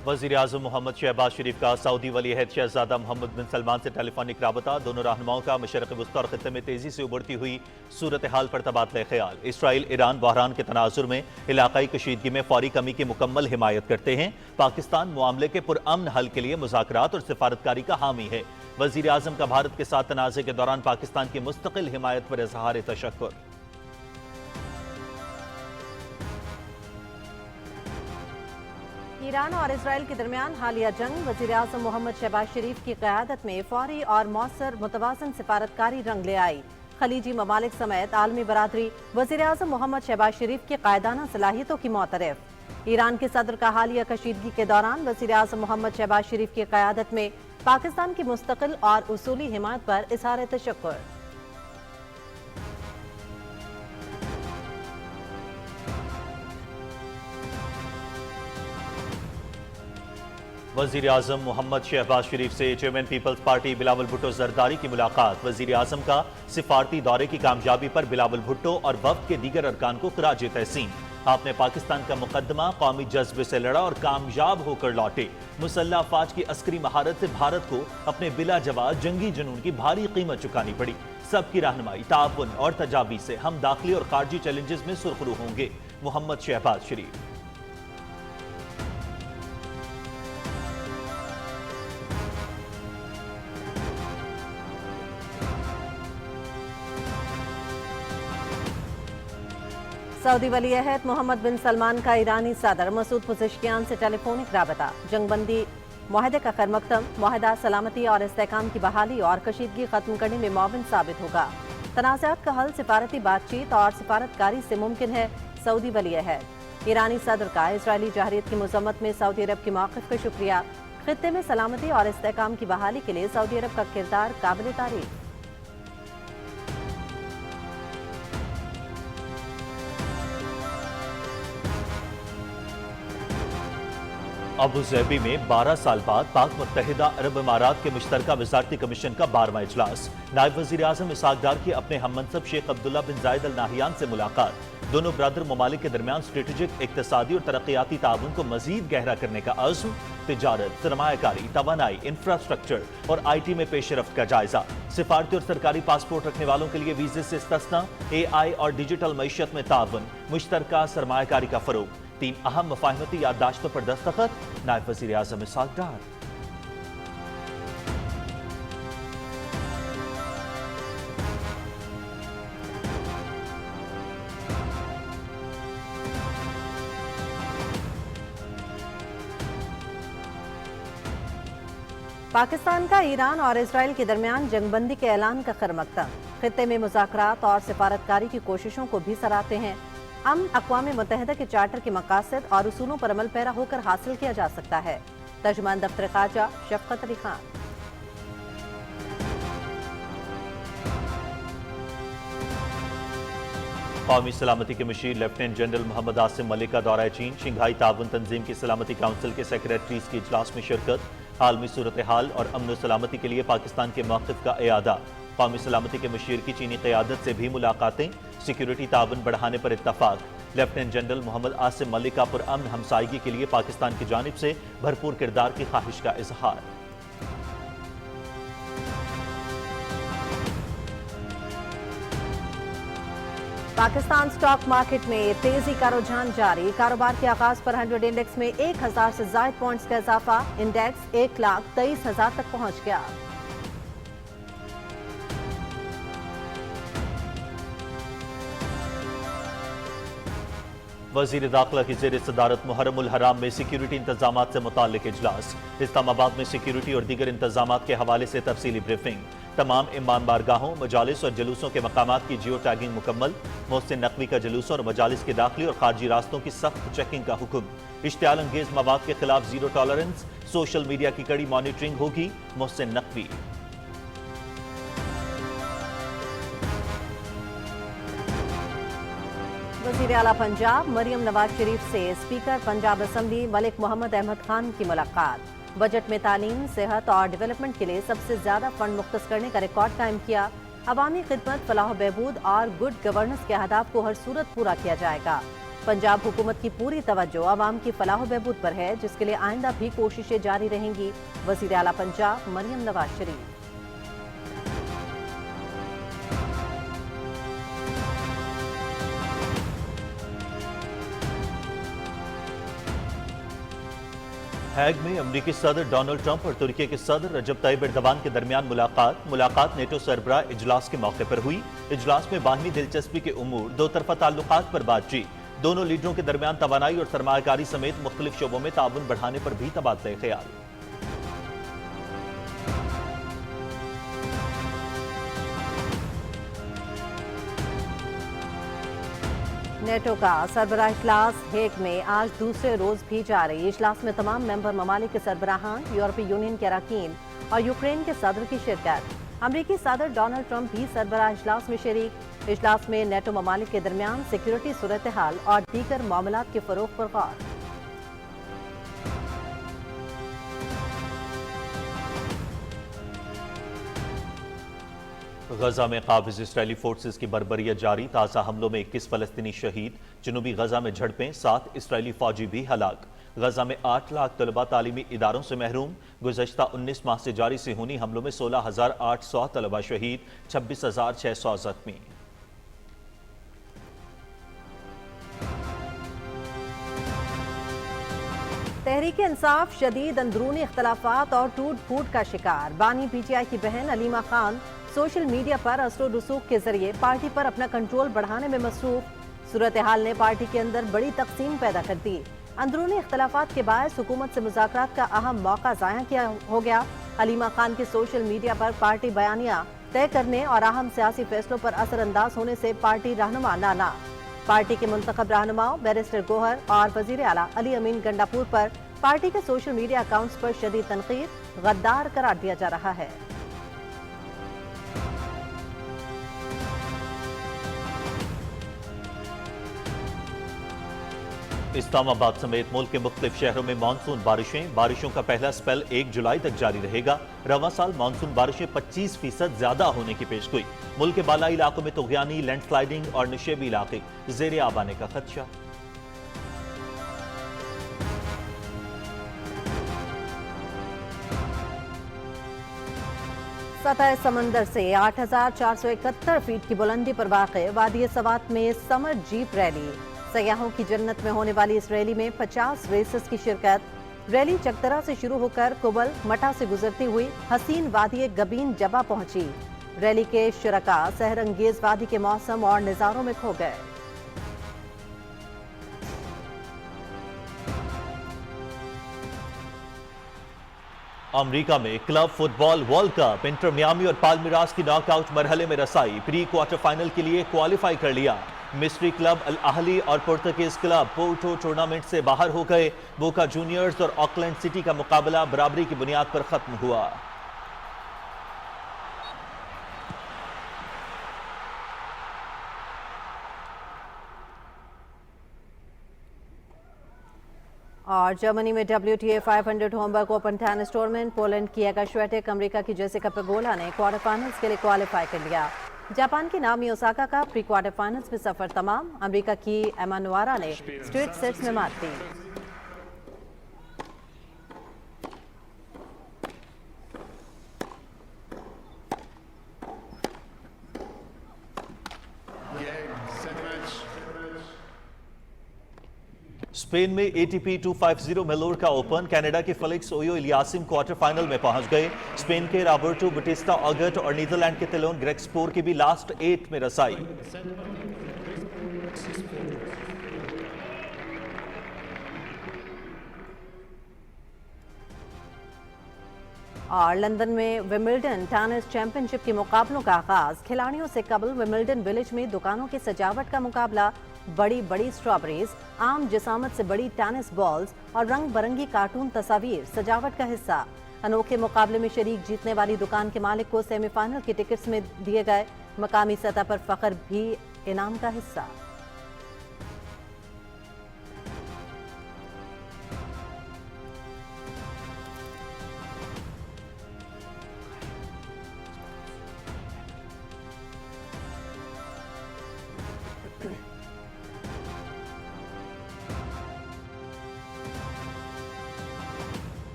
वज़ीर आज़म मोहम्मद शहबाज शरीफ का सऊदी वली अहद शहजादा मोहम्मद बिन सलमान से टेलीफोनिक राबता। दोनों रहनुमाओं का मशरक़ वस्ती और खित्ते में तेज़ी से उभरती हुई सूरत हाल पर तबादला ख्याल। इसराइल ईरान बहरान के तनाजुर में इलाकाई कशीदगी में फौरी कमी की मुकम्मल हिमायत करते हैं। पाकिस्तान मामले के पुरअमन हल के लिए मुज़ाकरात और सिफारतकारी का हामी है। वज़ीर आज़म का भारत के साथ तनाज़े के दौरान पाकिस्तान की मुस्तकिल हिमायत पर इज़हार तशक्कुर। ईरान और इसराइल के दरमियान हालिया जंग, वज़ीर आज़म मोहम्मद शहबाज शरीफ की क़यादत में फौरी और मौसर मुतवाज़न सिफारतकारी रंग ले आई। खलीजी ममालिक समेत आलमी बरादरी वज़ीर आज़म मोहम्मद शहबाज शरीफ की कायदाना सलाहियतों की मोतरफ। ईरान के सदर का हालिया कशीदगी के दौरान वज़ीर आज़म मोहम्मद शहबाज शरीफ की क़यादत में पाकिस्तान की मुस्तकिल और उसूली हिमायत पर इज़हार तशक्कुर। वज़ीर आज़म मोहम्मद शहबाज शरीफ से चेयरमैन पीपल्स पार्टी बिलावल भुट्टो जरदारी की मुलाकात। वज़ीर आज़म का सिफारती दौरे की कामयाबी पर बिलावल भुट्टो और वफ्द के दीगर अरकान को खराज तहसीन। आपने पाकिस्तान का मुकदमा कौमी जज्बे से लड़ा और कामयाब होकर लौटे। मुसल्लह अफवाज की अस्करी महारत से भारत को अपने बिला जवाब जंगी जुनून की भारी कीमत चुकानी पड़ी। सबकी रहनुमाई, ताउन और तजावीज़ से हम दाखिली और खारजी चैलेंजेस में सुरखरू होंगे। मोहम्मद शहबाज शरीफ। सऊदी वली अहद मोहम्मद बिन सलमान का ईरानी सदर मसूद पुज़ेशकियान से टेलीफोनिक राबता। जंगबंदी मुआहदे का खैरमकदम मुआहदा सलामती और इस्तेहकाम की बहाली और कशीदगी खत्म करने में मुआविन साबित होगा। तनाज़ात का हल सिफारती बातचीत और सिफारतकारी से मुमकिन है। सऊदी वली अहद। ईरानी सदर का इजरायली जहरीत की मज़म्मत में सऊदी अरब के मौक़िफ़ का शुक्रिया। खित्ते में सलामती और इस्तेहकाम की बहाली के लिए सऊदी अरब का किरदार काबिल तारीफ। अबू ज़ैबी में 12 साल बाद पाक मुत्तहिदा अरब इमारात के मुश्तरका वज़ारती कमीशन का 12वां इजलास। नायब वज़ीर आज़म इसहाक़ डार की अपने हममनसब शेख अब्दुल्ला बिन ज़ायद अल नाहियान से मुलाकात। दोनों ब्रदर ममालिक के दरमियान स्ट्रेटेजिक, इक़्तिसादी और तरक्याती ताउन को मज़ीद गहरा करने का अज़्म। तिजारत, सरमायाकारी, तवानाई, इंफ्रास्ट्रक्चर और IT में पेशरफ्त का जायजा। सिफारती और सरकारी पासपोर्ट रखने वालों के लिए वीज़े से इस्तिस्ना। AI और डिजिटल मईशत में ताउन। मुश्तरका सरमायाकारी का फ़रोग़। 3 अहम मुफ़ाहमती याददाश्तों पर दस्तखत। नायब वज़ीर आज़म इसहाक़ डार। पाकिस्तान का ईरान और इसराइल के दरमियान जंगबंदी के ऐलान का खैरमकदम। खित्ते में मुज़ाकरात और सिफारतकारी की कोशिशों को भी सराहते हैं। अक़वाम मुत्तहिदा के चार्टर के मकासद और उसूलों पर अमल पैरा होकर हासिल किया जा सकता है। तर्जुमान दफ्तर ख़ारजा शफ़क़त अली खान। कौमी सलामती के मुशीर लेफ्टिनेंट जनरल मोहम्मद आसिम मलिक का दौरा चीन। शंघाई ताउन तंजीम की सलामती काउंसिल के सेक्रेटरीज की इजलास में शिरकत। आलमी सूरत हाल और अमन सलामती के लिए पाकिस्तान के मौक़िफ़ का इयादा। कौमी सलामती के मुशीर की चीनी क़यादत से भी मुलाकातें। सिक्योरिटी ताउन बढ़ाने पर इत्तफ़ाक़। लेफ्टिनेंट जनरल मोहम्मद आसिम मलिक का पुरअमन हमसायगी के लिए पाकिस्तान की जानिब से भरपूर किरदार की ख्वाहिश का इजहार। पाकिस्तान स्टॉक मार्केट में तेजी का रुझान जारी। कारोबार के आगाज पर 100 इंडेक्स में 1000 से ज़ायद पॉइंट्स का इजाफा। इंडेक्स 1,23,000 तक पहुंच गया। वज़ीर दाखिला की ज़ेर सदारत मुहर्रमुल हराम में सिक्योरिटी इंतजामात से मुताल्लिक़ इजलास। इस्लामाबाद में सिक्योरिटी और दीगर इंतजामात के हवाले से तफसीली ब्रीफिंग। तमाम इमाम बारगाहों, मजालिस और जलूसों के मकामात की जियो टैगिंग मुकम्मल। मोहसिन नकवी का जलूसों और मजालिस के दाखिली और खारजी रास्तों की सख्त चेकिंग का हुक्म। इश्तियाल अंगेज मवाद के खिलाफ जीरो टॉलरेंस। सोशल मीडिया की कड़ी मॉनिटरिंग होगी। मोहसिन नकवी। वज़ीर आला पंजाब मरियम नवाज शरीफ से स्पीकर पंजाब असम्बली मलिक मोहम्मद अहमद खान की मुलाकात। बजट में तालीम, सेहत और डेवलपमेंट के लिए सबसे ज्यादा फंड मुख्तस करने का रिकॉर्ड कायम किया। अवामी खिदमत, फलाह बहबूद और गुड गवर्नेंस के अहदाफ को हर सूरत पूरा किया जाएगा। पंजाब हुकूमत की पूरी तवज्जो आवाम की फलाह बहबूद पर है, जिसके लिए आइंदा भी कोशिशें जारी रहेंगी। वज़ीर आला पंजाब मरियम नवाज शरीफ। हैग में अमरीकी सदर डोनाल्ड ट्रंप और तुर्की के सदर रजब तैयब एर्दोगान के दरमियान मुलाकात नेटो सरबराह इजलास के मौके पर हुई। इजलास में बाहमी दिलचस्पी के उमूर, दो तरफा ताल्लुकात पर बातचीत, दोनों लीडरों के दरमियान तवानाई और सरमायाकारी समेत मुख्तलिफ शोबों में ताउन बढ़ाने पर भी तबादला ख्याल। नेटो का सरबराह इजलास हेग में आज दूसरे रोज भी जारी। इजलास में तमाम मेंबर ममालिक के सरबराहान, यूरोपीय यूनियन के अरकान और यूक्रेन के सदर की शिरकत। अमरीकी सदर डोनाल्ड ट्रंप भी सरबराह इजलास में शरीक। इजलास में नेटो ममालिक के दरमियान सिक्योरिटी सूरत हाल और दीगर मामलात के फरोग पर गौर। गजा में काबिज इसराइली फोर्सेस की बर्बरियत जारी, ताज़ा हमलों में 21 फलस्तीनी शहीद। जनूबी गजा में झड़पें, 7 इसराइली फौजी भी हलाक। गजा में 8 लाख तलबा तालीमी इदारों से महरूम। गुज़श्ता 19 माह से जारी सेहूनी हमलों में 16,800 तलबा शहीद, 26,600 जख्मी। तहरीक इंसाफ शदीद अंदरूनी इख्तलाफात और टूट फूट का शिकार। बानी पीटीआई की बहन अलीमा खान सोशल मीडिया पर असर रसूख के जरिए पार्टी पर अपना कंट्रोल बढ़ाने में मसरूफ। सूरत हाल ने पार्टी के अंदर बड़ी तकसीम पैदा कर दी। अंदरूनी इख्तलाफात के बायस हुकूमत से मुज़ाकरात का अहम मौका ज़ाया किया हो गया। अलीमा खान के सोशल मीडिया पर पार्टी बयानिया तय करने और अहम सियासी फैसलों पर असरअंदाज होने से पार्टी रहनुमा नाना। पार्टी के मुंतखब रहनुमाओं बैरिस्टर गोहर और वजीर आला अली अमीन गंडापुर पर पार्टी के सोशल मीडिया अकाउंट्स पर शदीद तनकीद, गद्दार करार दिया जा रहा है। इस्लामाबाद समेत मुल्क के मुख्तलिफ शहरों में मानसून बारिशों का पहला स्पेल 1 जुलाई तक जारी रहेगा। रवां साल मानसून बारिशें 25% ज्यादा होने की पेशगोई। मुल्क के बालाई इलाकों में तुगयानी, लैंडस्लाइडिंग और निशेबी इलाके ज़ेरे आब आने का खदशा। सतह समंदर से 8,471 फीट की बुलंदी पर वाक़े वादी सवात में समर जीप रैली। सयाहों की जन्नत में होने वाली इस रैली में 50 रेसर्स की शिरकत। रैली चकतरा से शुरू होकर कुबल मठा से गुजरती हुई हसीन वादी गबीन जबा पहुंची। रैली के शुरका सहरंगेज वादी के मौसम और नज़ारों में खो गए। अमेरिका में club football world cup inter Miami और पाल्मिरास की नॉकआउट मरहले में रसाई। प्री क्वार्टर फाइनल के लिए क्वालिफाई कर लिया। मिस्री क्लब अल अहली और पुर्तगीज क्लब पोर्टो टूर्नामेंट से बाहर हो गए। बोका जूनियर्स और ऑकलैंड सिटी का मुकाबला बराबरी की बुनियाद पर खत्म हुआ। और जर्मनी में WTA 500 Homburg open tennis tournament, Poland की एगा श्वेटेक, अमेरिका की जेसिका पेगोला ने क्वार्टर फाइनल्स के लिए क्वालिफाई कर लिया। जापान की नामी ओसाका का प्री क्वार्टर फाइनल्स में सफर तमाम। अमेरिका की एमा नुआरा ने स्ट्रेट सेट्स में मात दी। स्पेन में ATP 250 मेलोर्का ओपन, कनाडा के फेलिक्स ओयो इलियासिम क्वार्टर फाइनल में पहुंच गए। स्पेन के रॉबर्टो बटिस्टा ऑगट और नीदरलैंड के तेलोन ग्रेक्सपोर की भी लास्ट 8 में रसाई। और लंदन में विमिल्डन टेनिस चैंपियनशिप के मुकाबलों का आगाज। खिलाड़ियों से कबल विमिल्डन विलेज में दुकानों की सजावट का मुकाबला। बड़ी बड़ी स्ट्रॉबेरीज, आम जिसामत से बड़ी टेनिस बॉल्स और रंग बिरंगी कार्टून तस्वीर सजावट का हिस्सा। अनोखे मुकाबले में शरीक जीतने वाली दुकान के मालिक को सेमीफाइनल के टिकट्स में दिए गए। मकामी सतह पर फख्र भी इनाम का हिस्सा।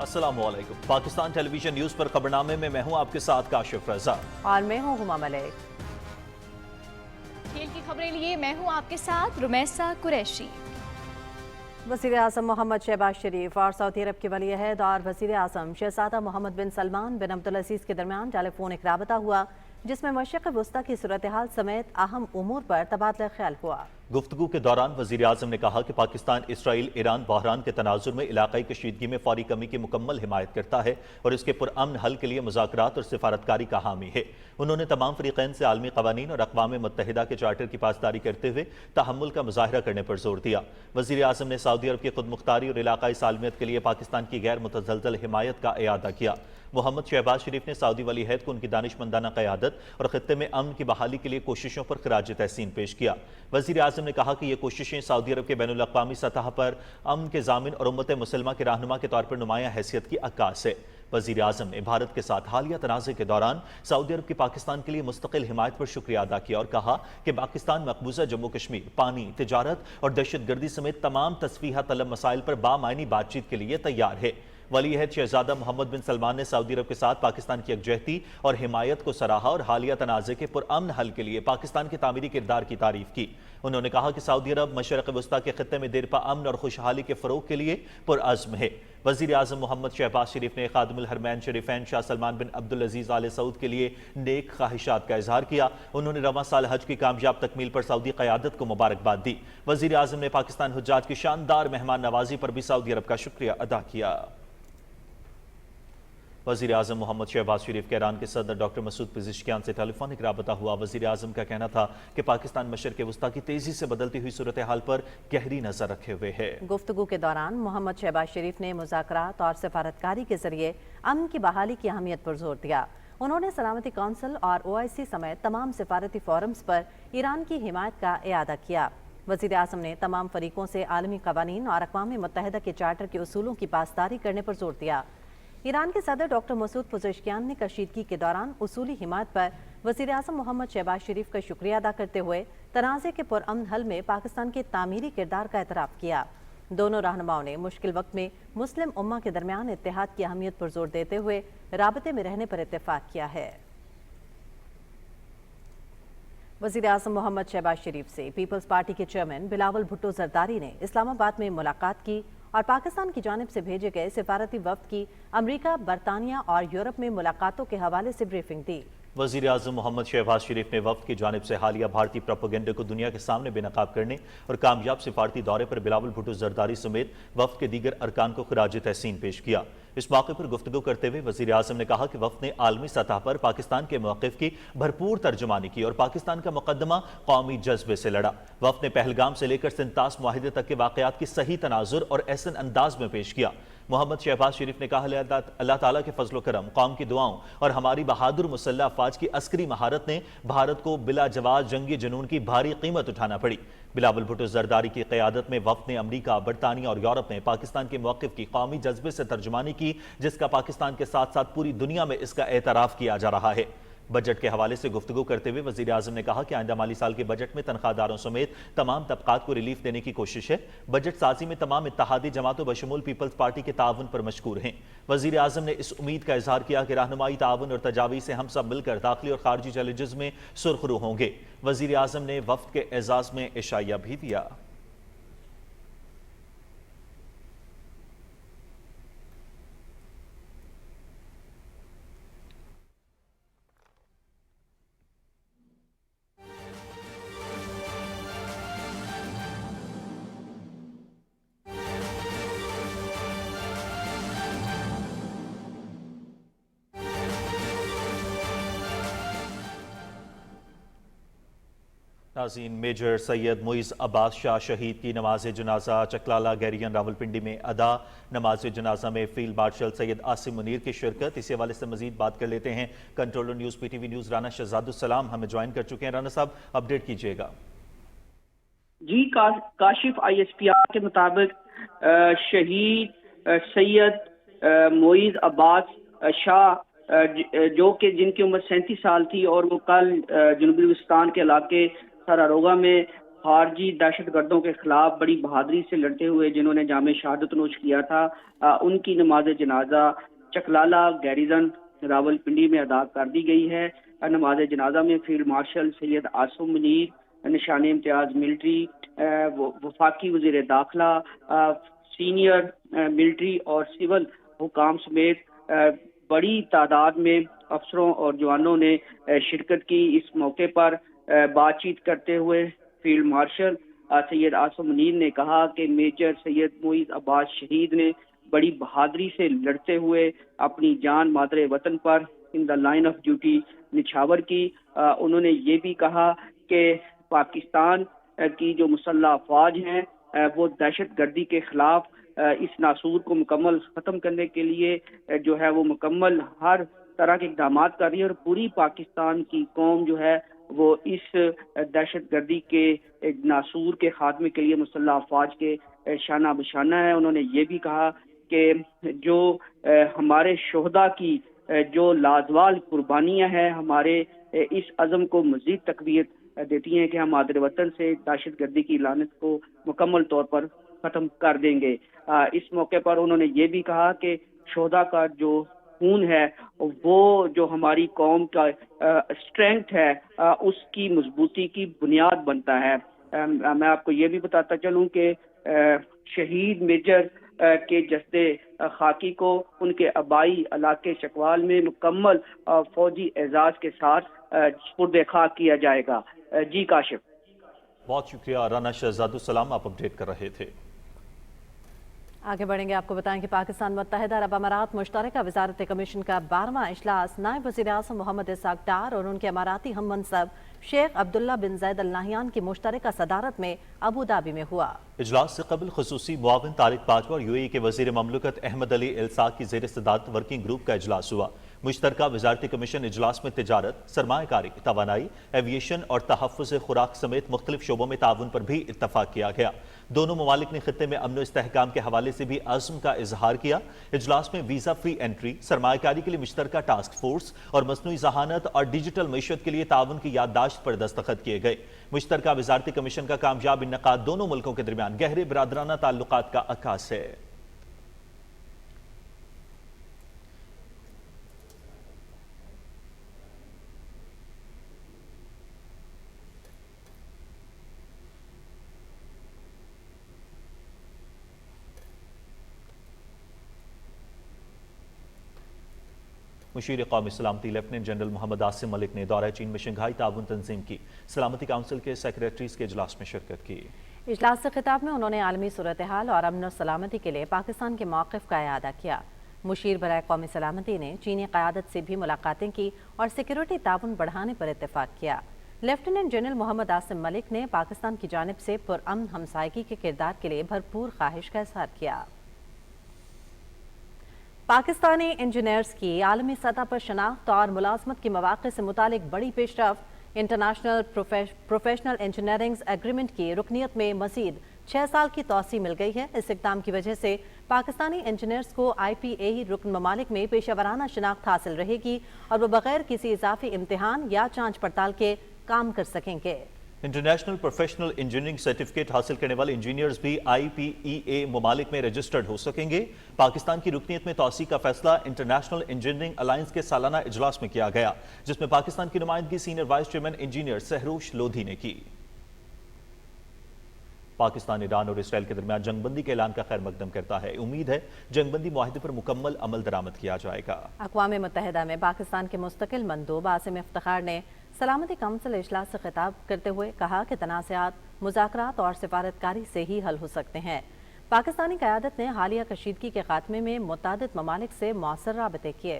अस्सलाम वालेकुम। पाकिस्तान टेलीविजन न्यूज पर खबरनामे में मैं हूं आपके साथ काशिफ रजा और मैं हूं हुमा मलिक। खेल की खबरें लिए मैं हूं आपके साथ रुमैसा कुरैशी। वज़ीर आज़म मोहम्मद शहबाज शरीफ और सऊदी अरब के वली अहद और वज़ीर आज़म शहज़ादा मोहम्मद बिन सलमान बिन अब्दुल अजीज़ के दरमियान टेलीफोनिक राबता हुआ, जिसमें मशरिक़ वस्ता की सूरत हाल समेत अहम उमूर पर तबादला ख्याल हुआ। गुफ्तगू के दौरान वज़ीर आज़म ने कहा कि पाकिस्तान इसराइल ईरान बहरान के तनाजुर में इलाकाई कशीदगी में फौरी कमी की मुकम्मल हिमायत करता है और इसके पुरअमन हल के लिए मुज़ाकरात और सिफारतकारी का हामी है। उन्होंने तमाम फ़रीक़ैन से आलमी क़वानीन और अक़वाम मुत्तहिदा के चार्टर की पासदारी करते हुए तहम्मुल का मुज़ाहरा करने पर जोर दिया। वज़ीर आज़म ने सऊदी अरब की खुद मुख्तारी और इलाकाई सालमियत के लिए पाकिस्तान की गैर मुतज़लज़ल हिमायत का इयादा किया। मोहम्मद शहबाज शरीफ ने सऊदी वली अहद को उनकी दानिशमंदाना क़यादत और ख़ित्ते में अमन की बहाली के लिए कोशिशों पर ख़राज तहसीन पेश किया। वज़ीर आज़म ने कहा कि ये कोशिशें सऊदी अरब के बैनुल अक़वामी सतह पर अमन के ज़ामिन और उम्मत मुसलमा के रहनुमा के तौर पर नुमायाँ हैसियत की अक्कास है। वज़ीर आज़म ने भारत के साथ हालिया तनाज़े के दौरान सऊदी अरब की पाकिस्तान के लिए मुस्तकिल हिमायत पर शुक्रिया अदा किया और कहा कि पाकिस्तान मकबूजा जम्मू कश्मीर, पानी, तिजारत और दहशतगर्दी समेत तमाम तस्फीहा तलब मसाइल पर बामायनी बातचीत के लिए तैयार है। वली अहद शहजादा मोहम्मद बिन सलमान ने सऊदी अरब के साथ पाकिस्तान की यकजहती और हिमायत को सराहा और हालिया तनाज़े के पुरअमन हल के लिए पाकिस्तान के तामीरी किरदार की तारीफ की। उन्होंने कहा कि सऊदी अरब मशरिक़ वस्ता के खित्ते में देरपा अमन और खुशहाली के फ़रोग़ के लिए पुरअज़्म है। वज़ीर आज़म मोहम्मद शहबाज शरीफ ने खादिमुल हरमैन शरीफैन शाह सलमान बिन अब्दुल अजीज़ आले सऊद के लिए नेक ख्वाहिशात का इजहार किया। उन्होंने रवां साल हज की कामयाब तकमील पर सऊदी क़यादत को मुबारकबाद दी। वज़ीर आज़म ने पाकिस्तान हुज्जाज की शानदार मेहमान नवाजी पर भी सऊदी अरब का शुक्रिया अदा किया। वज़ीर आज़म मोहम्मद शहबाज शरीफ के ईरान के सदर डॉक्टर मसूद पिज़ेश्कियान से टेलीफोनिक राबता हुआ। वज़ीर आज़म का कहना था कि पाकिस्तान मशरिक़ वस्ता की तेज़ी से बदलती हुई सूरत हाल पर गहरी नज़र रखे हुए है। गुफ्तगू के दौरान मोहम्मद शहबाज शरीफ ने मुज़ाकरात और सिफारतकारी के जरिए अमन की बहाली की अहमियत पर जोर दिया। उन्होंने सलामती कौंसिल और OIC समेत तमाम सिफारती फोरम्स पर ईरान की हिमायत का इयादा किया। वज़ीर आज़म ने तमाम फरीकों से आलमी क़वानीन और अक़वाम मुत्तहिदा के चार्टर के उसूलों की पासदारी करने पर जोर दिया। ईरान के सदर डॉक्टर मसूद पुज़ेश्कियान ने कशीदगी के दौरान उसूली हिमायत पर वज़ीर आज़म मोहम्मद शहबाज शरीफ का शुक्रिया अदा करते हुए तनाज़े के पुरअमन हल में पाकिस्तान के तामीरी किरदार का एतराफ़ किया। दोनों रहनुमाओं ने मुश्किल वक्त में मुस्लिम उम्मा के दरमियान इत्तेहाद की अहमियत पर जोर देते हुए राबते में रहने पर इत्तेफाक किया है। वज़ीर आज़म मोहम्मद शहबाज शरीफ से पीपल्स पार्टी के चेयरमैन बिलावल भुट्टो जरदारी ने इस्लामाबाद में मुलाकात की और पाकिस्तान की जानिब से भेजे गए सिफारती वफ्द की अमरीका, बरतानिया और यूरोप में मुलाकातों के हवाले से ब्रीफिंग दी। वज़ीर आज़म मोहम्मद शहबाज शरीफ ने वफ्द की जानिब से हालिया भारतीय प्रोपेगेंडे को दुनिया के सामने बेनकाब करने और कामयाब सिफारती दौरे पर बिलावल भुट्टो जरदारी समेत वफ्द के दीगर अरकान को खिराज तहसीन पेश किया। इस मौके पर गुफ्तगू करते हुए वज़ीर आज़म ने कहा कि वफ्द ने आलमी सतह पर पाकिस्तान के मौक़िफ़ की भरपूर तर्जुमानी की और पाकिस्तान का मुकदमा कौमी जज्बे से लड़ा। वफ्द ने पहलगाम से लेकर सिंतास मुआहिदे तक के वाक़यात की सही तनाजुर और एहसन अंदाज में पेश किया। मोहम्मद शहबाज शरीफ ने कहा अल्लाह ताला के फजलो करम, कौम की दुआओं और हमारी बहादुर मुसल्लह अफवाज की अस्करी महारत ने भारत को बिला जवाब जंगी जुनून की भारी कीमत उठाना पड़ी। बिलावल भुट्टो जरदारी की क़यादत में वफ्द ने अमरीका, बरतानिया और यूरोप में पाकिस्तान के मौक़िफ़ की कौमी जज्बे से तर्जुमानी की, जिसका पाकिस्तान के साथ साथ पूरी दुनिया में इसका एतराफ़ किया जा रहा है। बजट के हवाले से गुफ्तगू करते हुए वज़ीर आज़म ने कहा कि आइंदा माली साल के बजट में तनख्वाहदारों समेत तमाम तबकात को रिलीफ देने की कोशिश है। बजट साजी में तमाम इत्तेहादी जमातों बशमूल पीपल्स पार्टी के ताउन पर मशकूर हैं। वज़ीर आज़म ने इस उम्मीद का इजहार किया कि रहनुमाई ताउन और तजावीज़ से हम सब मिलकर दाखिली और खारजी चैलेंजेस में सुरखरू होंगे। वज़ीर आज़म ने वफ्द के एजाज़ में इशाया भी दिया। नाज़रीन, मेजर सैयद मुइज़ अब्बास शाह शहीद की नमाज जनाजा चकलाला गैरियन रावलपिंडी में अदा। नमाज जनाजा में फील्ड मार्शल सैयद आसिम मुनीर की शिरकत। इसी हवाले से मजीद बात कर लेते हैं controller news PTV news Rana Shahzadussalam हमें ज्वाइन कर चुके हैं। राना साहब, अपडेट कीजिएगा। जी, काशिफ ISPR के मुताबिक शहीद सैयद मुइज़ अब्बास शाह जो कि जिनकी उम्र 37 साल थी और वो कल जनूबी वज़ीरिस्तान के इलाके सरारोगा में خارجی دہشت گردوں کے خلاف بڑی بہادری سے لڑتے ہوئے جنہوں نے جام شہادت نوش کیا تھا، ان کی نماز جنازہ چکلالہ گیریزن راولپنڈی میں ادا کر دی گئی ہے۔ نماز جنازہ میں فیلڈ مارشل سید عاصم منیر، نشان امتیاز ملٹری، وفاقی وزیر داخلہ، سینئر ملٹری اور سول حکام سمیت بڑی تعداد میں افسروں اور جوانوں نے شرکت کی۔ اس موقع پر بات چیت کرتے ہوئے فیلڈ مارشل سید عاصم منیر نے کہا کہ میجر سید معیز عباس شہید نے بڑی بہادری سے لڑتے ہوئے اپنی جان مادر وطن پر ان دا لائن آف ڈیوٹی نچھاور کی۔ انہوں نے یہ بھی کہا کہ پاکستان کی جو مسلح افواج ہیں وہ دہشت گردی کے خلاف اس ناسور کو مکمل ختم کرنے کے لیے جو ہے وہ مکمل ہر طرح کے اقدامات کر رہی ہے، اور پوری پاکستان کی قوم جو ہے وہ اس دہشت گردی کے ناسور کے خاتمے کے لیے مسلح افواج کے شانہ بشانہ ہے۔ انہوں نے یہ بھی کہا کہ جو ہمارے شہداء کی جو لازوال قربانیاں ہیں ہمارے اس عزم کو مزید تقویت دیتی ہیں کہ ہم مادر وطن سے دہشت گردی کی لعنت کو مکمل طور پر ختم کر دیں گے۔ اس موقع پر انہوں نے یہ بھی کہا کہ شہداء کا جو خون ہے وہ جو ہماری قوم کا اسٹرینتھ ہے اس کی مضبوطی کی بنیاد بنتا ہے۔ میں آپ کو یہ بھی بتاتا چلوں کہ شہید میجر کے جسد خاکی کو ان کے آبائی علاقے چکوال میں مکمل فوجی اعزاز کے ساتھ سپرد خاک کیا جائے گا۔ جی کاشف۔ بہت شکریہ رانا شہزاد السلام، آپ اپڈیٹ کر رہے تھے۔ آگے بڑھیں گے، آپ کو بتائیں کہ پاکستان متحدہ عرب امارات مشترکہ وزارت کمیشن کا 12واں اجلاس نائب وزیر اعظم محمد اسحاق ڈار اور ان کے اماراتی ہم منصب شیخ عبداللہ بن زید ال نہیان کی مشترکہ صدارت میں ابوظہبی میں ہوا۔ اجلاس سے قبل خصوصی معاون طارق پاجوا اور UAE کے وزیر مملکت احمد علی الساق کی زیر صدارت ورکنگ گروپ کا اجلاس ہوا۔ مشترکہ وزارتی کمیشن اجلاس میں تجارت، سرمایہ کاری، توانائی، ایویشن اور تحفظ خوراک سمیت مختلف شعبوں میں تعاون پر بھی اتفاق کیا گیا۔ دونوں ممالک نے خطے میں امن و استحکام کے حوالے سے بھی عزم کا اظہار کیا۔ اجلاس میں ویزا فری انٹری، سرمایہ کاری کے لیے مشترکہ ٹاسک فورس اور مصنوعی ذہانت اور ڈیجیٹل معیشت کے لیے تعاون کی یادداشت پر دستخط کیے گئے۔ مشترکہ وزارتی کمیشن کا کامیاب انعقاد دونوں ملکوں کے درمیان گہرے برادرانہ تعلقات کا عکاس ہے۔ مشیر قومی سلامتی لیفٹیننٹ جنرل محمد عاصم ملک نے دورہ چین میں شنگھائی تعاون تنظیم کی سلامتی کونسل کے سیکریٹریز کے اجلاس میں شرکت کی۔ اجلاس سے خطاب میں انہوں نے عالمی صورتحال اور امن و سلامتی کے لیے پاکستان کے موقف کا اعادہ کیا۔ مشیر برائے قومی سلامتی نے چینی قیادت سے بھی ملاقاتیں کی اور سیکیورٹی تعاون بڑھانے پر اتفاق کیا۔ لیفٹیننٹ جنرل محمد عاصم ملک نے پاکستان کی جانب سے پرامن ہمسائیگی کے کردار کے لیے بھرپور خواہش کا اظہار کیا۔ پاکستانی انجینئرز کی عالمی سطح پر شناخت اور ملازمت کے مواقع سے متعلق بڑی پیش رفت۔ انٹرنیشنل پروفیشنل انجینئرنگ ایگریمنٹ کی رکنیت میں مزید 6 سال کی توسیع مل گئی ہے۔ اس اقدام کی وجہ سے پاکستانی انجینئرز کو IPAE رکن ممالک میں پیشہ ورانہ شناخت حاصل رہے گی اور وہ بغیر کسی اضافی امتحان یا جانچ پڑتال کے کام کر سکیں گے۔ انٹرنیشنل پروفیشنل انجینئرنگ سرٹیفکیٹ حاصل کرنے والے انجینئرز بھی IPEA ممالک میں رجسٹرڈ ہو سکیں گے۔ پاکستان کی رکنیت میں توسیع کا فیصلہ انٹرنیشنل انجینئرنگ الائنس کے سالانہ اجلاس میں کیا گیا، جس میں پاکستان کی نمائندگی senior vice chairman engineer Sehrosh Lodhi نے کی۔ پاکستان ایران اور اسرائیل کے درمیان جنگ بندی کے اعلان کا خیر مقدم کرتا ہے۔ امید ہے جنگ بندی معاہدے پر مکمل عمل درآمد کیا جائے گا۔ اقوام متحدہ میں پاکستان کے مستقل مندوب عاصم افتخار نے سلامتی کونسل اجلاس سے خطاب کرتے ہوئے کہا کہ تنازعات مذاکرات اور سفارتکاری سے ہی حل ہو سکتے ہیں۔ پاکستانی قیادت نے حالیہ کشیدگی کے خاتمے میں متعدد ممالک سے مؤثر رابطے کیے۔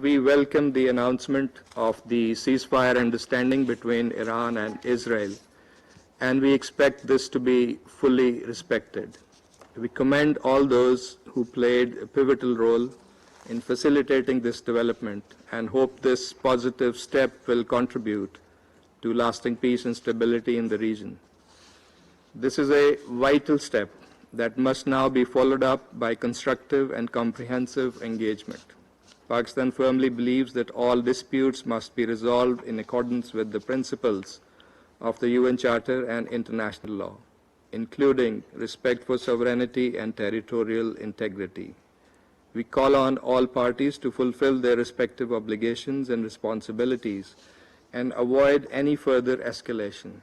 We welcome the announcement of the ceasefire understanding between Iran and Israel, and we expect this to be fully respected. We commend all those who played a pivotal role in facilitating this development and hope this positive step will contribute to lasting peace and stability in the region. This is a vital step that must now be followed up by constructive and comprehensive engagement. Pakistan firmly believes that all disputes must be resolved in accordance with the principles of the UN Charter and international law, including respect for sovereignty and territorial integrity. We call on all parties to fulfill their respective obligations and responsibilities and avoid any further escalation.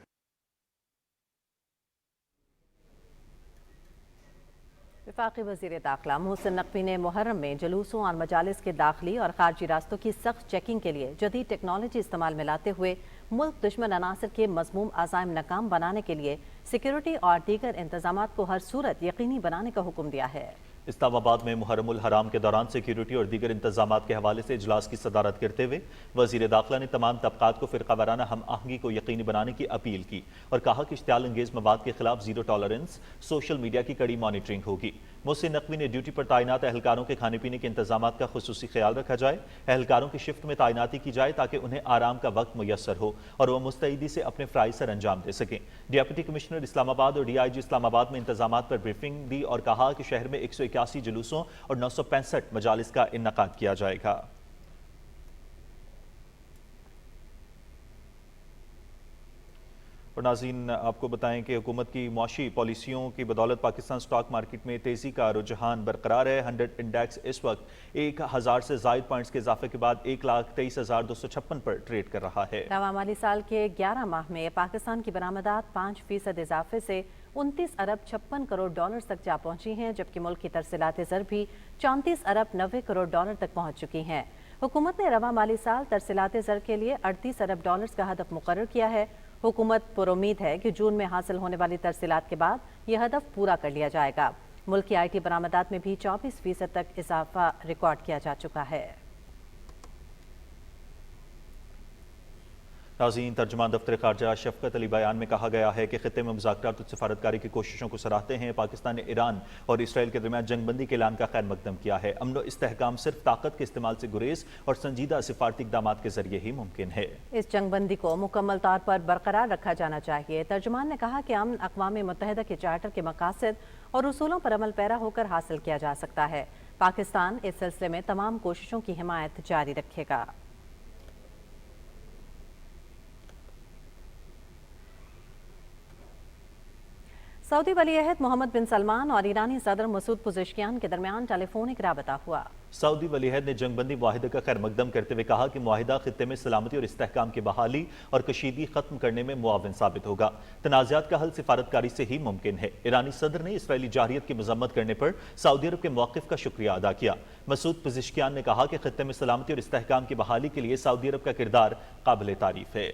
वफाकी वज़ीर दाखिला मोहसिन नकवी ने मुहर्रम में जुलूसों और मजालिस के दाखिली और खारजी रास्तों की सख्त चेकिंग के लिए जदीद टेक्नोलॉजी इस्तेमाल में लाते हुए मुल्क दुश्मन अनासर के मज़मूम अज़ाइम नाकाम बनाने के लिए सिक्योरिटी और दीगर इंतजामात को हर सूरत यकीनी बनाने का हुक्म दिया है। इस्लामाबाद में मुहर्रमुल हराम के दौरान सिक्योरिटी और दीगर इंतजामात के हवाले से इजलास की सदारत करते हुए वज़ीर दाखिला ने तमाम तबकात को फ़िरका वाराना हम आहंगी को यकीनी बनाने की अपील की और कहा कि इश्तियाल अंगेज़ मवाद के खिलाफ ज़ीरो टॉलरेंस, सोशल मीडिया की कड़ी मॉनिटरिंग होगी। मोहसिन नकवी ने ड्यूटी पर तैनात एहलकारों के खाने पीने के इंतजामात का खुसूसी ख्याल रखा जाए, एहलकारों की शिफ्ट में तैनाती की जाए ताकि उन्हें आराम का वक्त मुयस्सर हो और वह मुस्तैदी से अपने फ़राइज़ सर अंजाम दे सकें। डिप्टी कमिश्नर इस्लामाबाद और DIG इस्लामाबाद में इंतजामात पर ब्रीफिंग दी और कहा कि शहर में 181 जुलूसों और 965 मजालिस का इन्नकाद किया जाएगा। और नाज़रीन आपको बताएं कि हुकूमत की मुआशी पॉलिसियों की बदौलत पाकिस्तान स्टॉक मार्केट में तेज़ी का रुझान बरकरार है। 100 इंडेक्स इस वक्त 1000 से ज़ायद पॉइंट्स के इजाफे के बाद 1,23,256 पर ट्रेड कर रहा है। रवा माली साल के 11 माह में पाकिस्तान की बरामदात 5% इजाफे से 29 अरब 56 करोड़ डॉलर तक जा पहुंची हैं, जबकि मुल्क की तरसीलात ज़र भी 34 अरब 90 करोड़ डॉलर तक पहुंच चुकी हैं। हुकूमत ने रवा माली साल तरसीलात ज़र के लिए 38 अरब डॉलर का हदफ मुकर्रर किया है। हुकूमत पुरुम्मीद है कि जून में हासिल होने वाली तरसीलात के बाद यह हदफ पूरा कर लिया जाएगा। मुल्क की IT बरामदात में भी 24% तक इजाफा रिकॉर्ड किया जा चुका है। नाज़रीन तर्जुमान दफ्तर ख़ारजा शफ़क़त अली बयान में कहा गया है कि ख़ित्ते में मुज़ाकरात और सफ़ारतकारी की कोशिशों को सराहते हैं। पाकिस्तान ने ईरान और इसराइल के दरमियान जंगबंदी के ऐलान का खैर मकदम किया है। अमन व इस्तेहकाम सिर्फ ताकत के इस्तेमाल से गुरेज और संजीदा सिफारती इक़दामात के जरिए ही मुमकिन है। इस जंगबंदी को मुकम्मल तौर पर बरकरार रखा जाना चाहिए। तर्जुमान ने कहा कि अमन अक़वाम मुत्तहिदा के चार्टर के मकासद और उसूलों पर अमल पैरा होकर हासिल किया जा सकता है। पाकिस्तान इस सिलसिले में तमाम कोशिशों की हिमायत जारी रखेगा। सऊदी वली अहद मोहम्मद बिन सलमान और ईरानी सदर मसूद पुज़ेशकियान के दरमियान टेलीफोनिक राबता हुआ। सऊदी वली अहद ने जंगबंदी मुआहिदे का खैर मकदम करते हुए कहा कि मुआहिदा खित्ते में सलामती और इस्तेहकाम की बहाली और कशीदगी खत्म करने में मुआविन साबित होगा। तनाज़ात का हल सिफारतकारी से ही मुमकिन है। ईरानी सदर ने इसराइली जारियत की मजम्मत करने पर सऊदी अरब के मौक़िफ़ का शुक्रिया अदा किया। मसूद पुज़ेशकियान ने कहा कि खित्ते में सलामती और इस्तेहकाम की बहाली के लिए सऊदी अरब का किरदार काबिल तारीफ है।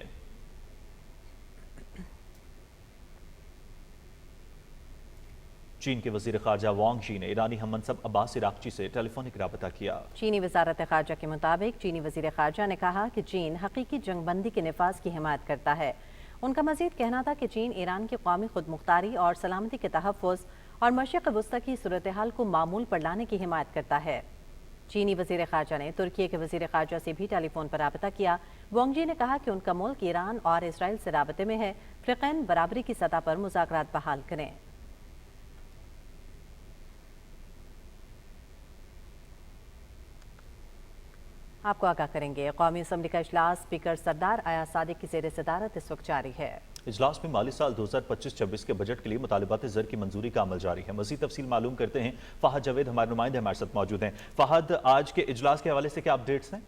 चीन के वज़ीर ख़ारजा वांग शी ने ईरानी हममनसब अब्बास इराक़ची से टेलीफोनिक राबता किया। चीनी वज़ारत ख़ारजा के मुताबिक चीनी वज़ीर ख़ारजा ने कहा कि चीन हकीकी जंगबंदी के निफाज की हिमायत करता है। उनका मज़ीद कहना था कि चीन ईरान की कौमी खुद मुख्तारी और सलामती के तहफ़्फ़ुज़ और मशरिक़ वस्ता की सूरत हाल को मामूल पर लाने की हिमायत करता है। चीनी वज़ीर ख़ारजा ने तुर्की के वज़ीर ख़ारजा से भी टेलीफोन पर राबता किया। वांग जी ने कहा कि उनका मुल्क ईरान और इसराइल से राबते में है। फ़िरक़ैन बराबरी की सतह पर मुज़ाकरात बहाल करें। आपको आगाह करेंगे, कौमी असम्बली का इजलास स्पीकर सरदार अयाज सादिक की ज़ेर सदारत इस वक्त जारी है। इजलास में माली साल 2025-26 के बजट के लिए मुतालिबात ज़र की मंजूरी का अमल जारी है। मज़ीद तफसील मालूम करते हैं। फ़हद जावेद हमारे नुमाइंदे हमारे साथ मौजूद हैं। फ़हद, आज के इजलास के हवाले से क्या अपडेट्स हैं?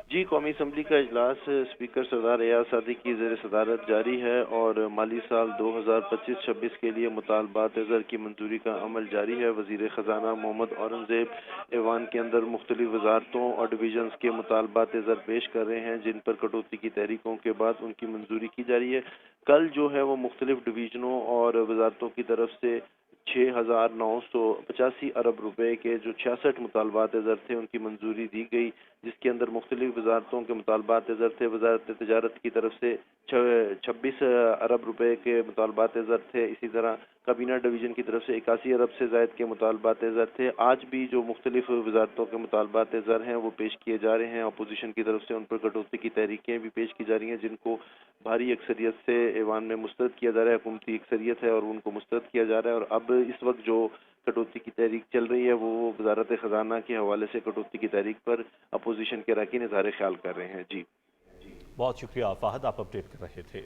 जी, कौमी असम्बली का इजलास स्पीकर सरदार अयाज सादिक की ज़ेर सदारत जारी है और माली साल 2025-26 के लिए मुतालबात ज़र की मंजूरी का अमल जारी है। वज़ीर ख़जाना मोहम्मद औरंगज़ेब ऐवान के अंदर मुख्तलिफ वजारतों और डिवीजन्स के मुतालबात ज़र पेश कर रहे हैं, जिन पर कटौती की तहरीकों के बाद उनकी मंजूरी की जा रही है। कल जो है वो मुख्तलिफ डिवीजनों और वजारतों की तरफ से 6,985 अरब रुपए के जो 66 मुतालबात ज़र थे उनकी मंजूरी दी गई, जिसके अंदर मुख्तलिफ वजारतों के मुतालबात ज़र थे। वजारत तिजारत की तरफ से 26 अरब रुपए के मुतालबात ज़र थे। इसी तरह काबीना डिवीज़न की तरफ से 81 अरब से ज़ायद के मुतालबात ज़र थे। आज भी जो मुख्तलिफ वजारतों के मुतालबात ज़र हैं वो पेश किए जा रहे हैं। अपोजिशन की तरफ से उन पर कटौती की तहरीकें भी पेश की जा रही हैं, जिनको भारी अक्सरियत से ऐवान में मुस्तरद किया जा रहा है। हुकूमती अक्सरियत है और उनको मुस्तरद किया जा रहा है। और अब इस वक्त जो कटौती की तहरीक चल रही है वो वजारत ख़जाना के हवाले से कटौती की तहरीक पर अपोजिशन के अरकान इज़हार ख्याल कर रहे हैं। जी, बहुत शुक्रिया फ़हद, आप अपडेट कर रहे थे।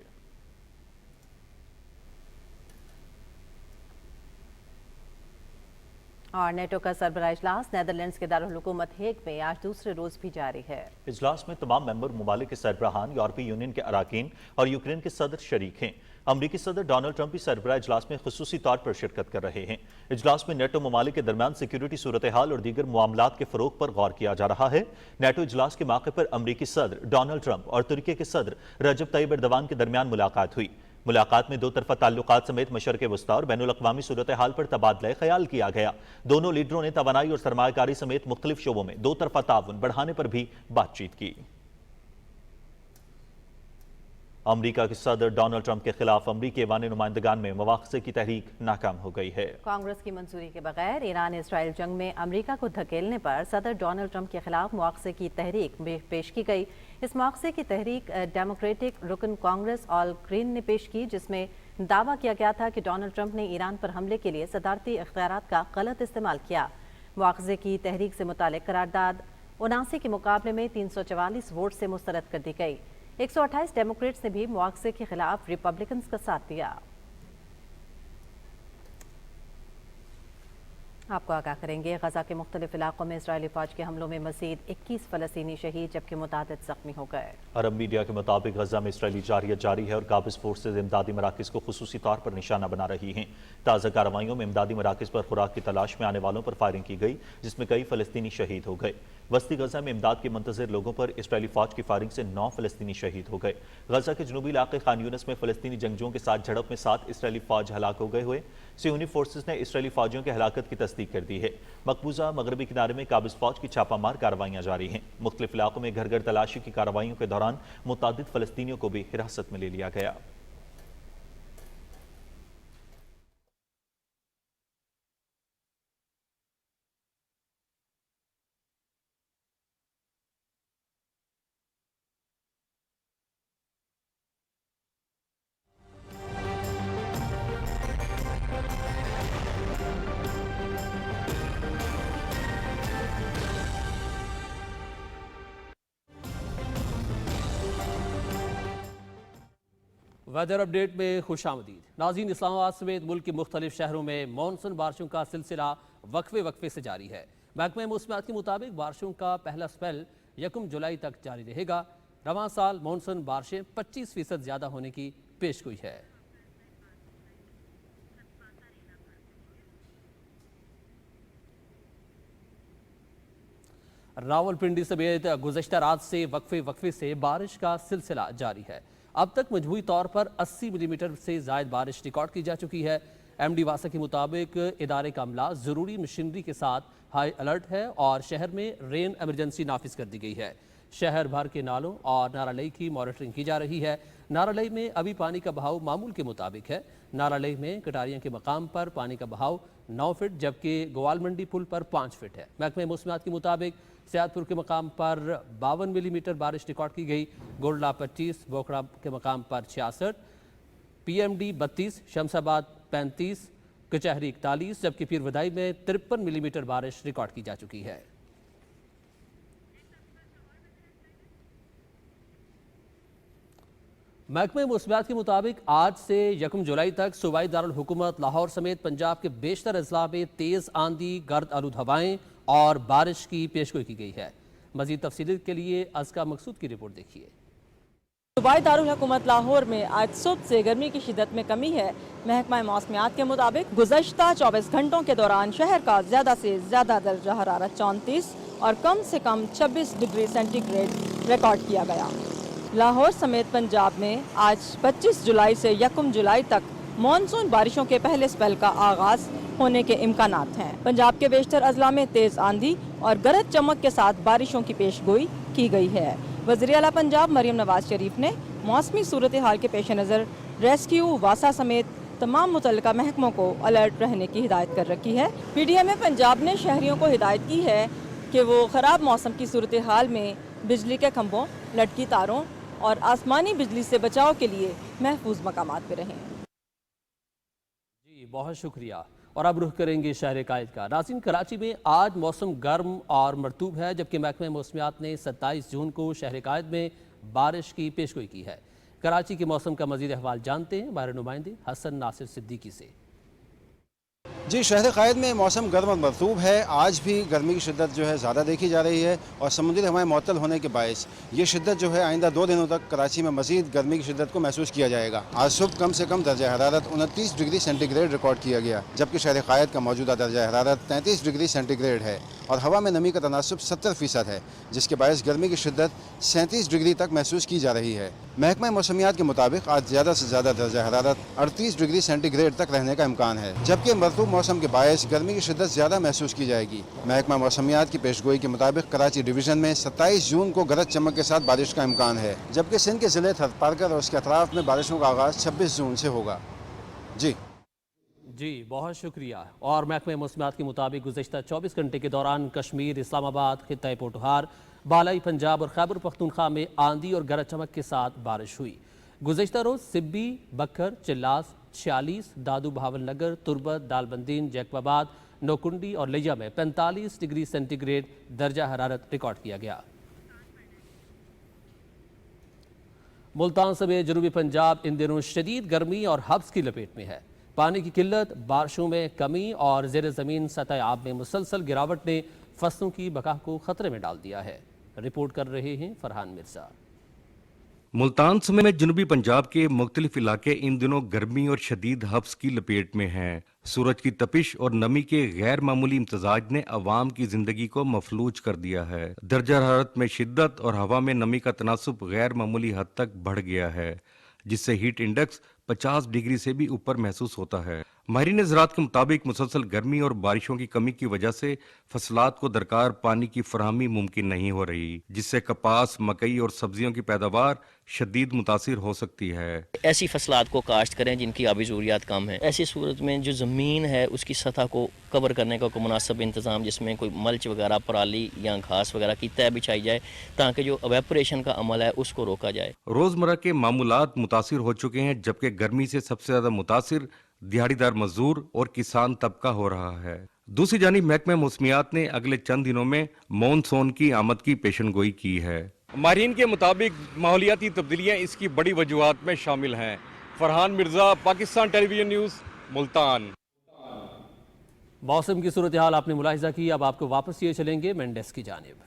और नेटो का सरबराह इजलास नेदरलैंड्स के दारुल हुकूमत हेग में आज दूसरे रोज भी जारी है। इजलास में तमाम मेंबर मुमालिक के सरबराहान, यूरोपीय यूनियन के अराकीन और यूक्रेन के सदर शरीक हैं। अमरीकी सदर डोनाल्ड ट्रंप भी सरबराह इजलास में खुसूसी तौर पर शिरकत कर रहे हैं। इजलास में नेटो मुमालिक के दरमियान सिक्योरिटी सूरत हाल और दीगर मामलात के फरोग पर गौर किया जा रहा है। नेटो इजलास के मौके पर अमरीकी सदर डोनाल्ड ट्रंप और तुर्की के सदर रजब तैयब एर्दोगान के दरमियान मुलाकात हुई। मुलाकात में दो तरफा ताल्लुकात समेत मशरक़ वस्ता और बैनुल अक़वामी सूरत हाल पर तबादला ख्याल किया गया। दोनों लीडरों ने तवानाई और सरमायाकारी समेत मुख्तलिफ शोबों में दो तरफा ताउन बढ़ाने पर भी बातचीत की। अमरीका के सदर डोनाल्ड ट्रंप के खिलाफ अमरीकी ऐवान नुमाइंदगान में मुवाख़ज़े की तहरीक नाकाम हो गई है। कांग्रेस की मंजूरी के बगैर ईरान इसराइल जंग में अमरीका को धकेलने पर सदर डोनाल्ड ट्रंप के खिलाफ मुआवजे की तहरीक पेश की गई। इस मुआवजे की तहरीक डेमोक्रेटिक रुकन कांग्रेस ऑल ग्रीन ने पेश की, जिसमें दावा किया गया था कि डोनाल्ड ट्रंप ने ईरान पर हमले के लिए सदारती इख्तियारात का गलत इस्तेमाल किया। मुआवजे की तहरीक से मुतालिक करारदाद 79 के मुकाबले में 344 वोट से मुस्तरद कर दी गई। 128 डेमोक्रेट्स ने भी मुआवजे के खिलाफ रिपब्लिकन्स का साथ दिया। आपको आगाह करेंगे, गजा के मुख्तलिफ इलाकों में इजरायली फौज के हमलों में मजीद 21 फलस्तीनी शहीद जबकि मुतादिद जख्मी हो गए। अरब मीडिया के मुताबिक गजा में इजरायली जारियत जारी है और काबिज फोर्सेज इमदादी मराकज़ को खुसूसी तौर पर निशाना बना रही हैं। ताज़ा कार्रवाइयों में इमदादी मराकज़ पर खुराक की तलाश में आने वालों पर फायरिंग की गई, जिसमें कई फलस्तीनी शहीद हो गए। वस्ती गजा में इमदाद के मुंतज़िर लोगों पर इजरायली फौज की फायरिंग से 9 फलस्तीनी शहीद हो गए। गजा के जनूबी इलाके खान यूनिस में फलस्तीनी जंगजुओं के साथ झड़प में 7 इजरायली फौज हलाक हो गए हुए। सियोनी फोर्सेज ने इजरायली फौजियों की हलाकत की तस्दीक कर दी है। मकबूजा मगरबी किनारे में काबिज फौज की छापामार कार्रवाइयां जारी हैं। मुख्तलिफ इलाकों में घर घर तलाशी की कार्रवाइयों के दौरान मुतादिद फलस्तीनियों को भी हिरासत में ले लिया गया। वेदर अपडेट में खुशामदीद। नाज़रीन, इस्लामाबाद समेत मुल्क के मुख्तलिफ शहरों में मानसून बारिशों का सिलसिला वक्फे से जारी है। महकमे मौसमियात के मुताबिक बारिशों का पहला स्पेल 1 जुलाई तक जारी रहेगा। रवां साल मानसून बारिशें 25% ज़्यादा होने की पेशगोई है। रावलपिंडी समेत गुज़श्ता रात से वक्फे से बारिश का सिलसिला जारी है। अब तक मजमूई तौर पर 80 मिलीमीटर से ज़ायद बारिश रिकॉर्ड की जा चुकी है। MD वासा के मुताबिक इदारे का अमला ज़रूरी मशीनरी के साथ हाई अलर्ट है और शहर में रेन एमरजेंसी नाफिज कर दी गई है। शहर भर के नालों और नारालई की मॉनिटरिंग की जा रही है। नारालई में अभी पानी का बहाव मामूल के मुताबिक है। नारालई में कटारियां के मकाम पर पानी का बहाव 9 फीट जबकि गोवाल मंडी पुल पर 5 फीट है। महकमे मौसमियात के मुताबिक सियादपुर के मकाम पर 52 मिलीमीटर बारिश रिकॉर्ड की गई। गोल्डा 25, बोखड़ा के मकाम पर 66, PMD 32, शमशाबाद 35, कचहरी 41 जबकि पीर वदाई में 53 मिलीमीटर बारिश रिकॉर्ड की जा चुकी है। महकमे मौसमियात के मुताबिक आज से 1 जुलाई तक सूबाई दारुल हुकूमत लाहौर समेत पंजाब के बेशतर अजला में तेज़ आंधी, गर्द आलूद हवाएं और बारिश की पेशगोई की गई है। मज़ीद तफसील के लिए अज़का मकसूद की रिपोर्ट देखिए। सूबाई दारुल हुकूमत लाहौर में आज सुबह से गर्मी की शिदत में कमी है। महकमा मौसमियात के मुताबिक गुज़श्ता 24 घंटों के दौरान शहर का ज़्यादा से ज़्यादा दर्जा हरारत 34 और कम से कम 26 डिग्री सेंटीग्रेड रिकॉर्ड किया गया। लाहौर समेत पंजाब में आज 25 जुलाई से 1 जुलाई तक मानसून बारिशों के पहले स्पेल का आगाज होने के इम्कानात हैं। पंजाब के बेशतर अजला में तेज आंधी और गरज चमक के साथ बारिशों की पेशगोई की गई है। वज़ीर आला पंजाब मरियम नवाज शरीफ ने मौसमी सूरत हाल के पेश नज़र रेस्क्यू, वासा समेत तमाम मुतल्लिका महकमों को अलर्ट रहने की हिदायत कर रखी है। PDM पंजाब ने शहरियों को हिदायत की है कि वो ख़राब मौसम की सूरत हाल में बिजली के खंभों, लटकी तारों और आसमानी बिजली से बचाव के लिए महफूज मकामात पर रहें। जी बहुत शुक्रिया। और अब रुख करेंगे शहर कायद का। नाज़रीन, कराची में आज मौसम गर्म और मरतूब है जबकि महकमे मौसमियात ने 27 जून को शहर कायद में बारिश की पेशगोई की है। कराची के मौसम का मज़ीद अहवाल जानते हैं हमारे नुमाइंदे हसन नासिर सिद्दीकी से। جی، شہر قائد میں موسم گرم اور مرطوب ہے. آج بھی گرمی کی شدت جو ہے زیادہ دیکھی جا رہی ہے اور سمندری ہوائیں معطل ہونے کے باعث یہ شدت جو ہے آئندہ 2 دنوں تک کراچی میں مزید گرمی کی شدت کو محسوس کیا جائے گا. آج صبح کم سے کم درجہ حرارت 29 ڈگری سینٹی گریڈ ریکارڈ کیا گیا، جبکہ شہر قائد کا موجودہ درجہ حرارت 33 ڈگری سینٹی گریڈ ہے اور ہوا میں نمی کا تناسب 70% ہے، جس کے باعث گرمی کی شدت 37 ڈگری تک محسوس کی جا رہی ہے. محکمہ موسمیات کے مطابق آج زیادہ سے زیادہ درجہ حرارت 38 ڈگری سینٹی گریڈ تک رہنے کا امکان ہے، جبکہ مرطوب موسم کے باعث گرمی کی شدت زیادہ محسوس کی جائے گی. محکمہ موسمیات کی پیشگوئی کے مطابق کراچی ڈویژن میں 27 جون کو گرج چمک کے ساتھ بارش کا امکان ہے، جبکہ سندھ کے ضلع تھر پارکر اور اس کے اطراف میں بارشوں کا آغاز 26 جون سے ہوگا. جی بہت شکریہ. اور محکمہ موسمیات کے مطابق گزشتہ 24 گھنٹے کے دوران کشمیر، اسلام آباد، خطہ پوٹھوہار، بالائی پنجاب اور خیبر پختونخوا میں آندھی اور گرج چمک کے ساتھ بارش ہوئی. گزشتہ روز سبی، بکھر، چلاس 46، دادو بہاول نگر، تربت، دالبندین، جیکب آباد، نوکنڈی اور لیا میں 45 ڈگری سینٹی گریڈ درجہ حرارت ریکارڈ کیا گیا. ملتان سمیت جنوبی پنجاب ان دنوں شدید گرمی اور حبس کی لپیٹ میں ہے. پانی کی قلت، بارشوں میں کمی اور زیر زمین سطح آب میں مسلسل گراوٹ نے فصلوں کی بقا کو خطرے میں ڈال دیا ہے. رپورٹ کر رہے ہیں فرحان مرزا. ملتان سمیت جنوبی پنجاب کے مختلف علاقے ان دنوں گرمی اور شدید حبس کی لپیٹ میں ہیں. سورج کی تپش اور نمی کے غیر معمولی امتزاج نے عوام کی زندگی کو مفلوج کر دیا ہے. درجہ حرارت میں شدت اور ہوا میں نمی کا تناسب غیر معمولی حد تک بڑھ گیا ہے، جس سے ہیٹ انڈیکس 50 ڈگری سے بھی اوپر محسوس ہوتا ہے. ماہرین زراعت کے مطابق مسلسل گرمی اور بارشوں کی کمی کی وجہ سے فصلات کو درکار پانی کی فراہمی ممکن نہیں ہو رہی، جس سے کپاس، مکئی اور سبزیوں کی پیداوار شدید متاثر ہو سکتی ہے. ایسی فصلات کو کاشت کریں جن کی آبی ضروریات کم ہیں. ایسی صورت میں جو زمین ہے اس کی سطح کو کور کرنے کا کوئی مناسب انتظام، جس میں کوئی ملچ وغیرہ، پرالی یا گھاس وغیرہ کی تہ بچھائی جائے تاکہ جو ایویپوریشن کا عمل ہے اس کو روکا جائے. روزمرہ کے معمولات متاثر ہو چکے ہیں، جبکہ گرمی سے سب سے زیادہ متاثر دیہڑی دار مزدور اور کسان طبقہ ہو رہا ہے. دوسری جانب محکمہ موسمیات نے اگلے چند دنوں میں مونسون کی آمد کی پیشن گوئی کی ہے. ماہرین کے مطابق ماحولیاتی تبدیلیاں اس کی بڑی وجوہات میں شامل ہیں. فرحان مرزا، پاکستان ٹیلی ویژن نیوز، ملتان. موسم کی صورتحال آپ نے ملاحظہ کی. اب آپ کو واپس یہ چلیں گے مینڈیس کی جانب.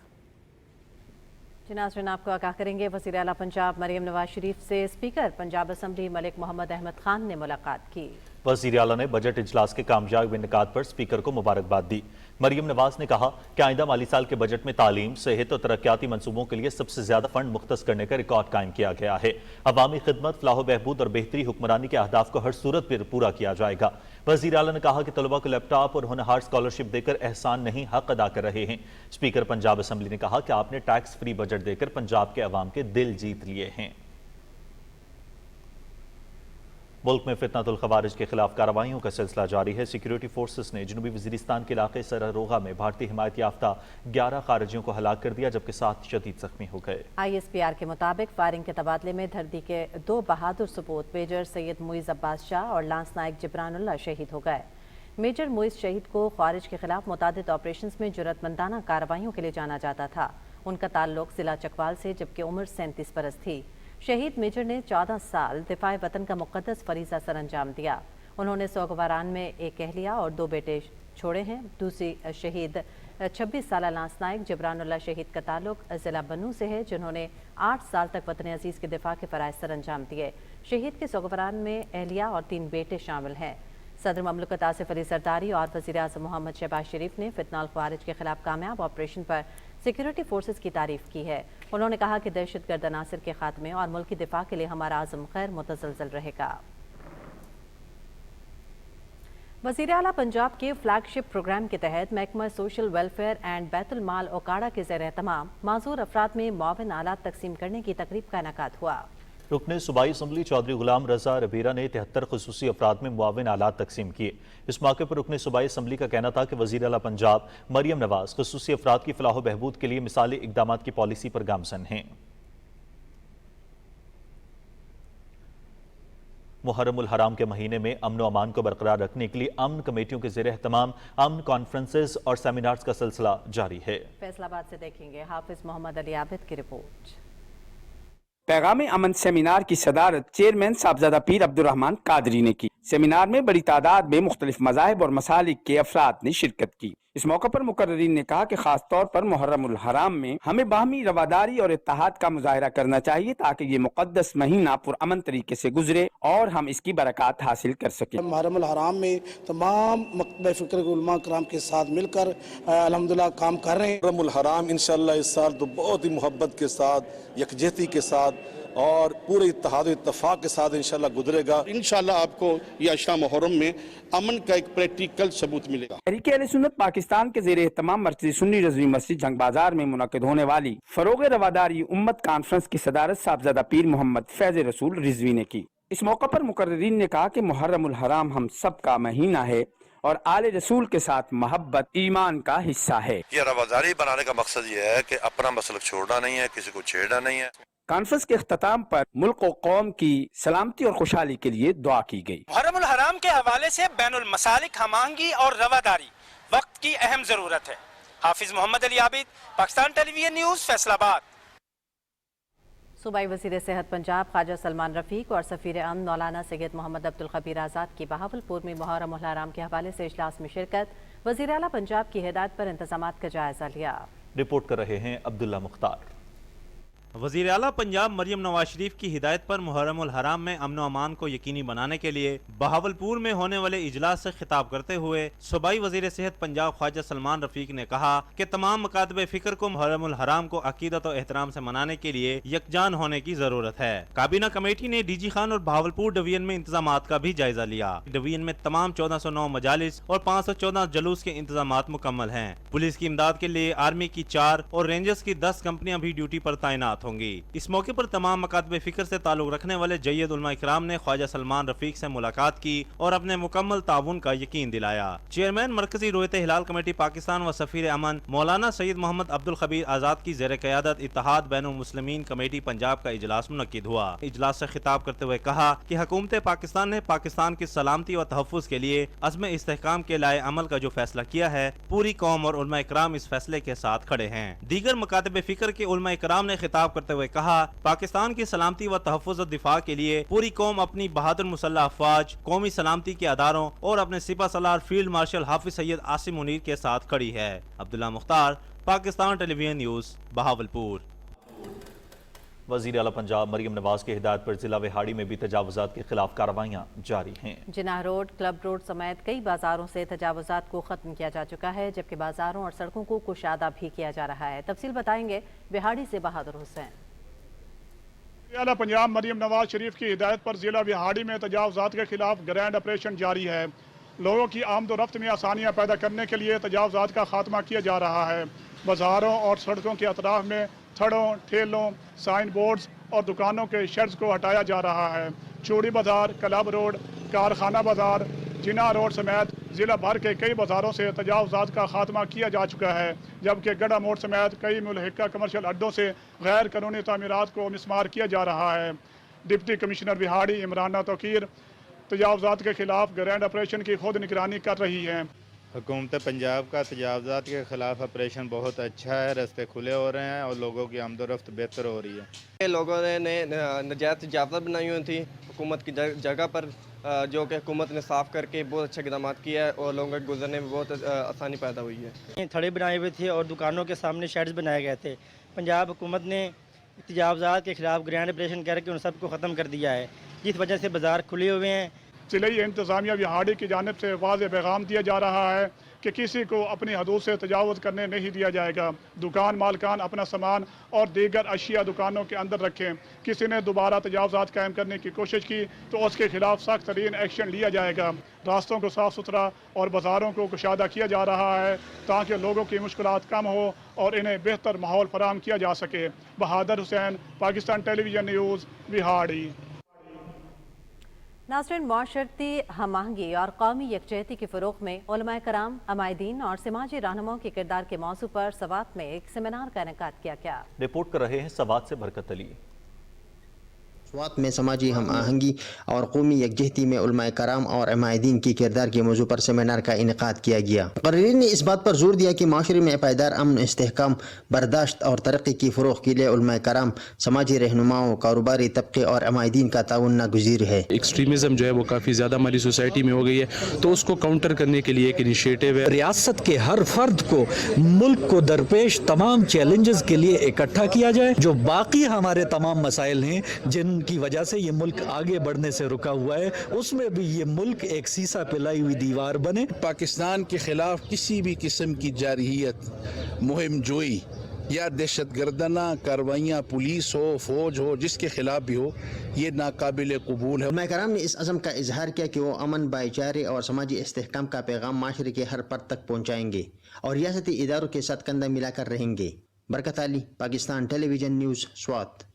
ناظرین آپ کو آگاہ کریں گے، وزیر اعلیٰ پنجاب مریم نواز شریف سے اسپیکر پنجاب اسمبلی ملک محمد احمد خان نے ملاقات کی. وزیر اعلیٰ نے بجٹ اجلاس کے کامیاب انعقاد پر اسپیکر کو مبارکباد دی. مریم نواز نے کہا کہ آئندہ مالی سال کے بجٹ میں تعلیم، صحت اور ترقیاتی منصوبوں کے لیے سب سے زیادہ فنڈ مختص کرنے کا ریکارڈ قائم کیا گیا ہے. عوامی خدمت، فلاح و بہبود اور بہتری حکمرانی کے اہداف کو ہر صورت پر پورا کیا جائے گا. وزیر اعلیٰ نے کہا کہ طلباء کو لیپ ٹاپ اور ہونہار اسکالرشپ دے کر احسان نہیں حق ادا کر رہے ہیں. اسپیکر پنجاب اسمبلی نے کہا کہ آپ نے ٹیکس فری بجٹ دے کر پنجاب کے عوام کے دل جیت لیے ہیں. ملک میں فتنۃ الخوارج کے خلاف کارروائیوں کا سلسلہ جاری ہے. سیکیورٹی فورسز نے جنوبی وزیرستان کے علاقے سراروغہ میں بھارتی حمایت یافتہ 11 خارجیوں کو ہلاک کر دیا، جبکہ 7 شدید زخمی ہو گئے. ISPR کے مطابق فائرنگ کے تبادلے میں دھردی کے 2 بہادر سپوت میجر سید معیز عباس شاہ اور لانس نائک جبران اللہ شہید ہو گئے. میجر معیز شہید کو خوارج کے خلاف متعدد آپریشنز میں جرأت مندانہ کارروائیوں کے لیے جانا جاتا تھا. ان کا تعلق ضلع چکوال سے، جبکہ عمر 37 برس تھی. شہید میجر نے 14 سال دفاع وطن کا مقدس فریضہ سر انجام دیا. انہوں نے سوگواران میں 1 اہلیہ اور 2 بیٹے چھوڑے ہیں. دوسری شہید 26 سالہ لانس نائک جبران اللہ شہید کا تعلق ضلع بنو سے ہے، جنہوں نے 8 سال تک وطن عزیز کے دفاع کے فرائض سر انجام دیے. شہید کے سوگواران میں اہلیہ اور 3 بیٹے شامل ہیں. صدر مملکت آصف علی زرداری اور وزیر اعظم محمد شہباز شریف نے فتنہ الخوارج کے خلاف کامیاب آپریشن پر سیکیورٹی فورسز کی تعریف کی ہے. انہوں نے کہا کہ دہشت گرد عناصر کے خاتمے اور ملکی دفاع کے لیے ہمارا عزم غیر متزلزل رہے گا. وزیر اعلیٰ پنجاب کے فلیگ شپ پروگرام کے تحت محکمہ سوشل ویلفیئر اینڈ بیت المال اوکاڑا کے زیر اہتمام معذور افراد میں معاون آلات تقسیم کرنے کی تقریب کا انعقاد ہوا. رکن صوبائی اسمبلی چودھری غلام رضا ربیرہ نے 73 خصوصی افراد میں معاون آلات تقسیم کیے. اس موقع پر رکن صوبائی اسمبلی کا کہنا تھا کہ وزیر اعلیٰ پنجاب مریم نواز خصوصی افراد کی فلاح و بہبود کے لیے مثالی اقدامات کی پالیسی پر گامزن ہیں. محرم الحرام کے مہینے میں امن و امان کو برقرار رکھنے کے لیے امن کمیٹیوں کے زیر اہتمام امن کانفرنسز اور سیمینارز کا سلسلہ جاری ہے. فیصل آباد سے دیکھیں گے حافظ محمد علی عابد کی رپورٹ. पैगाम अमन सेमिनार की सदारत चेयरमैन साहबजादा पीर अब्दुर्रहमान कादरी ने की। सेमिनार में बड़ी तादाद में मुख्तलिफ मज़ाहिब और मसालिक के अफराद ने शिरकत की। इस मौके पर मुकर्रिरीन ने कहा कि खास तौर पर मुहर्रमुल हराम में हमें बाहमी रवादारी और इत्तेहाद का मुजाहिरा करना चाहिए ताकि ये मुक़द्दस महीना पुरअमन तरीके से गुजरे और हम इसकी बरकत हासिल कर सकें। मुहर्रमुल हराम में तमाम मकतब फ़िक्र के उलमा कराम के साथ मिलकर अल्हम्दुलिल्लाह काम कर रहे हैं। मुहर्रमुल हराम इंशाअल्लाह इस साल तो बहुत ही मोहब्बत के साथ, यकजहती के साथ और पूरे इत्तेहाद और इत्तफाक के साथ इंशाअल्लाह गुजरेगा। इंशाअल्लाह आपको ये अशरा मुहर्रम में अमन का एक प्रैक्टिकल सबूत मिलेगा। तहरीक अहले सुन्नत पाकिस्तान के ज़ेरे एहतमाम मर्कज़ी सुन्नी रज़वी मस्जिद जंग बाजार में मुनक़िद होने वाली फ़रोग़ रवादारी उम्मत कॉन्फ्रेंस की सदारत साहबजादा पीर मोहम्मद फैज़ रसूल रिज़वी ने की। इस मौके पर मुकर्रिरीन ने कहा कि मुहर्रमुल हराम हम सब का महीना है और आले रसूल के साथ मोहब्बत ईमान का हिस्सा है। ये रवादारी बनाने का मकसद ये है कि अपना मसलक छोड़ना नहीं है, किसी को छेड़ना नहीं है। कॉन्फ्रेंस के इख्तिताम पर मुल्क और कौम की सलामती और खुशहाली के लिए दुआ की गई। मुहर्रमुल हराम के हवाले से बैनुल मसालिक हमांगी और रवादारी वक्त की अहम जरूरत है। हाफिज मोहम्मद अली आबिद, पाकिस्तान टेलीविजन न्यूज़, फैसलाबाद। सूबाई वज़ीर सेहत पंजाब ख्वाजा सलमान रफ़ीक और सफ़ीर अमन मौलाना सैयद मोहम्मद अब्दुल खबीर आज़ाद की बहावलपुर में मुहर्रमुल हराम के हवाले से इजलास में शिरकत। वज़ीर आला पंजाब की हिदायत पर इंतज़ामात का जायजा लिया। रिपोर्ट कर रहे हैं अब्दुल्ला मुख्तार। वज़ीर आला पंजाब मरियम नवाज शरीफ की हिदायत पर मुहर्रमुल हराम में अमन व अमान को यकीनी बनाने के लिए बहावलपुर में होने वाले इजलास से खिताब करते हुए सूबाई वज़ीर सेहत पंजाब ख्वाजा सलमान रफ़ीक ने कहा कि तमाम मकातबे फ़िक्र को मुहर्रमुल हराम को अकीदत और एहतराम से मनाने के लिए यकजान होने की ज़रूरत है। काबीना कमेटी ने डीजी खान और बहावलपुर डिवीजन में इंतजामात का भी जायजा लिया। डिवीजन में तमाम 1409 मजालिस और 514 जलूस के इंतजामात मुकम्मल हैं। पुलिस की इमदाद के लिए आर्मी की 4 और रेंजर्स की 10 कंपनियां भी ड्यूटी पर तैनात होंगी। इस मौके पर तमाम मकातबे फिक्र से ताल्लुक रखने वाले जय्यद उलमा इकराम ने ख्वाजा सलमान रफ़ीक से मुलाकात की और अपने मुकम्मल ताउन का यकीन दिलाया। चेयरमैन मरकजी रोयत हिलाल कमेटी पाकिस्तान व सफ़ीर अमन मौलाना सैयद मोहम्मद अब्दुल खबीर आज़ाद की ज़ेर क़यादत इत्तेहाद बैनुल मुस्लिमीन कमेटी पंजाब का इजलास मुनक्किद हुआ। इजलास से खिताब करते हुए कहा कि हुकूमत पाकिस्तान ने पाकिस्तान की सलामती व तहफ़्फ़ुज़ के लिए अज़्म इस्तेहकाम के लाए अमल का जो फैसला किया है, पूरी कौम और उलमा इकराम इस फैसले के साथ खड़े हैं। दीगर मकातबे फिक्र के उलमा इकराम ने खिताब करते हुए कहा, पाकिस्तान की सलामती व तहफ़्फ़ुज़ और दिफा के लिए पूरी कौम अपनी बहादुर मुसल्लह अफ़वाज, कौमी सलामती के अदारों और अपने सिपा सलार फील्ड मार्शल हाफिज सैयद आसिम मुनीर के साथ खड़ी है। Abdullah Mukhtar, Pakistan television news, Bahawalpur. वज़ीर आला पंजाब मरियम नवाज की हिदायत पर जिला विहाड़ी में भी तजावुज़ात के खिलाफ कार्रवाइयाँ जारी हैं। जिनाह रोड, क्लब रोड समेत कई बाजारों से तजावुज़ात को ख़त्म किया जा चुका है, जबकि बाजारों और सड़कों को कुशादा भी किया जा रहा है। तफसील बताएंगे विहाड़ी से बहादुर हुसैन। आला पंजाब मरियम नवाज शरीफ की हिदायत पर जिला विहाड़ी में तजावुज़ात के खिलाफ ग्रैंड ऑपरेशन जारी है। लोगों की आमद रफ्त में आसानियाँ पैदा करने के लिए तजावुज़ात का खात्मा किया जा रहा है। बाजारों और सड़कों के अतराफ में थड़ों, ठेलों, साइन बोर्ड्स और दुकानों के शेड्स को हटाया जा रहा है। चूड़ी बाजार, क्लब रोड, कारखाना बाजार, जिना रोड समेत जिला भर के कई बाजारों से तजावुज़ात का खात्मा किया जा चुका है, जबकि गड़ा मोड़ समेत कई मुल्हिका कमर्शियल अड्डों से गैर कानूनी तामीरात को मिसमार किया जा रहा है। डिप्टी कमिश्नर विहाड़ी इमराना तोकीर तजावुज़ात के खिलाफ ग्रैंड ऑपरेशन की खुद निगरानी कर रही है। हुकूमत पंजाब का तजावुज़ात के खिलाफ ऑपरेशन बहुत अच्छा है, रास्ते खुले हो रहे हैं और लोगों की आमदोरफ्त बेहतर हो रही है। लोगों ने नजायज़ तजावुज़ात बनाई हुई थी हुकूमत की जगह पर, जो कि हुकूमत ने साफ़ करके बहुत अच्छे इक़दाम किया है और लोगों के गुजरने में बहुत आसानी पैदा हुई है। थड़े बनाए हुए थे और दुकानों के सामने शेड्स बनाए गए थे। पंजाब हुकूमत ने तजावुज़ात के खिलाफ ग्रैंड ऑपरेशन करके उन सबको ख़त्म कर दिया है, जिस वजह से बाज़ार खुले हुए हैं। जिले इंतज़ामिया विहाड़ी की जानिब से वाज़ेह पैगाम दिया जा रहा है कि किसी को अपनी हदूद से तजावुज़ करने नहीं दिया जाएगा। दुकान मालकान अपना सामान और दीगर अशिया दुकानों के अंदर रखें। किसी ने दोबारा तजावुज़ात कायम करने की कोशिश की तो उसके खिलाफ सख्त तरीन एक्शन लिया जाएगा। रास्तों को साफ़ सुथरा और बाज़ारों को कुशादा किया जा रहा है ताकि लोगों की मुश्किलात कम हो और इन्हें बेहतर माहौल फराहम किया जा सके। बहादुर हुसैन, पाकिस्तान टेलीविजन न्यूज़, विहाड़ी। नाज़रीन, माशरती हम-आहंगी और कौमी यकजहती के फ़रोग़ में उलमाए कराम, अमायदीन और समाजी रहनुमाओं के किरदार के मौजू पर सवात में एक सेमिनार का इनेकाद किया गया। रिपोर्ट कर रहे हैं सवात से बरकत अली। स्वात में समाजी हम आहंगी और कौमी यकजहती में उलमाए कराम और अमायदीन की किरदार के मौजू पर सेमिनार का इनेकाद किया गया। मुकर्रिरीन ने इस बात पर जोर दिया कि माशरे में पायदार अमन, इस्तेहकाम, बर्दाश्त और तरक्की की फ़रोग़ के लिए उलमाए कराम, समाजी रहनुमाओं, कारोबारी तबके और अमायदीन का ताउन नागुज़ीर है। एक्सट्रीमिज़म जो है वो काफ़ी ज़्यादा हमारी सोसाइटी में हो गई है, तो उसको काउंटर करने के लिए एक इनिशिएटिव है। रियासत के हर फर्द को मुल्क को दरपेश तमाम चैलेंजेस के लिए इकट्ठा किया जाए, जो बाकी हमारे तमाम मसाइल हैं जिनकी वजह से ये मुल्क आगे बढ़ने से रुका हुआ है, उसमें भी ये मुल्क एक सीसा पिलाई हुई दीवार बने। पाकिस्तान के खिलाफ किसी भी किस्म की जारहियत, मुहिम जोई या दहशत गर्दाना कार्रवाइयाँ पुलिस हो, फौज हो, जिसके खिलाफ भी हो, ये नाकाबिल कबूल है। उलमाए कराम ने इस अज़म का इजहार किया कि वो अमन, भाईचारे और समाजी इस्तेहकाम का पैगाम माशरे के हर परत तक पहुँचाएंगे और रियासती इदारों के साथ कंधा मिलाकर रहेंगे। Barkat Ali, Pakistan television news, Swat.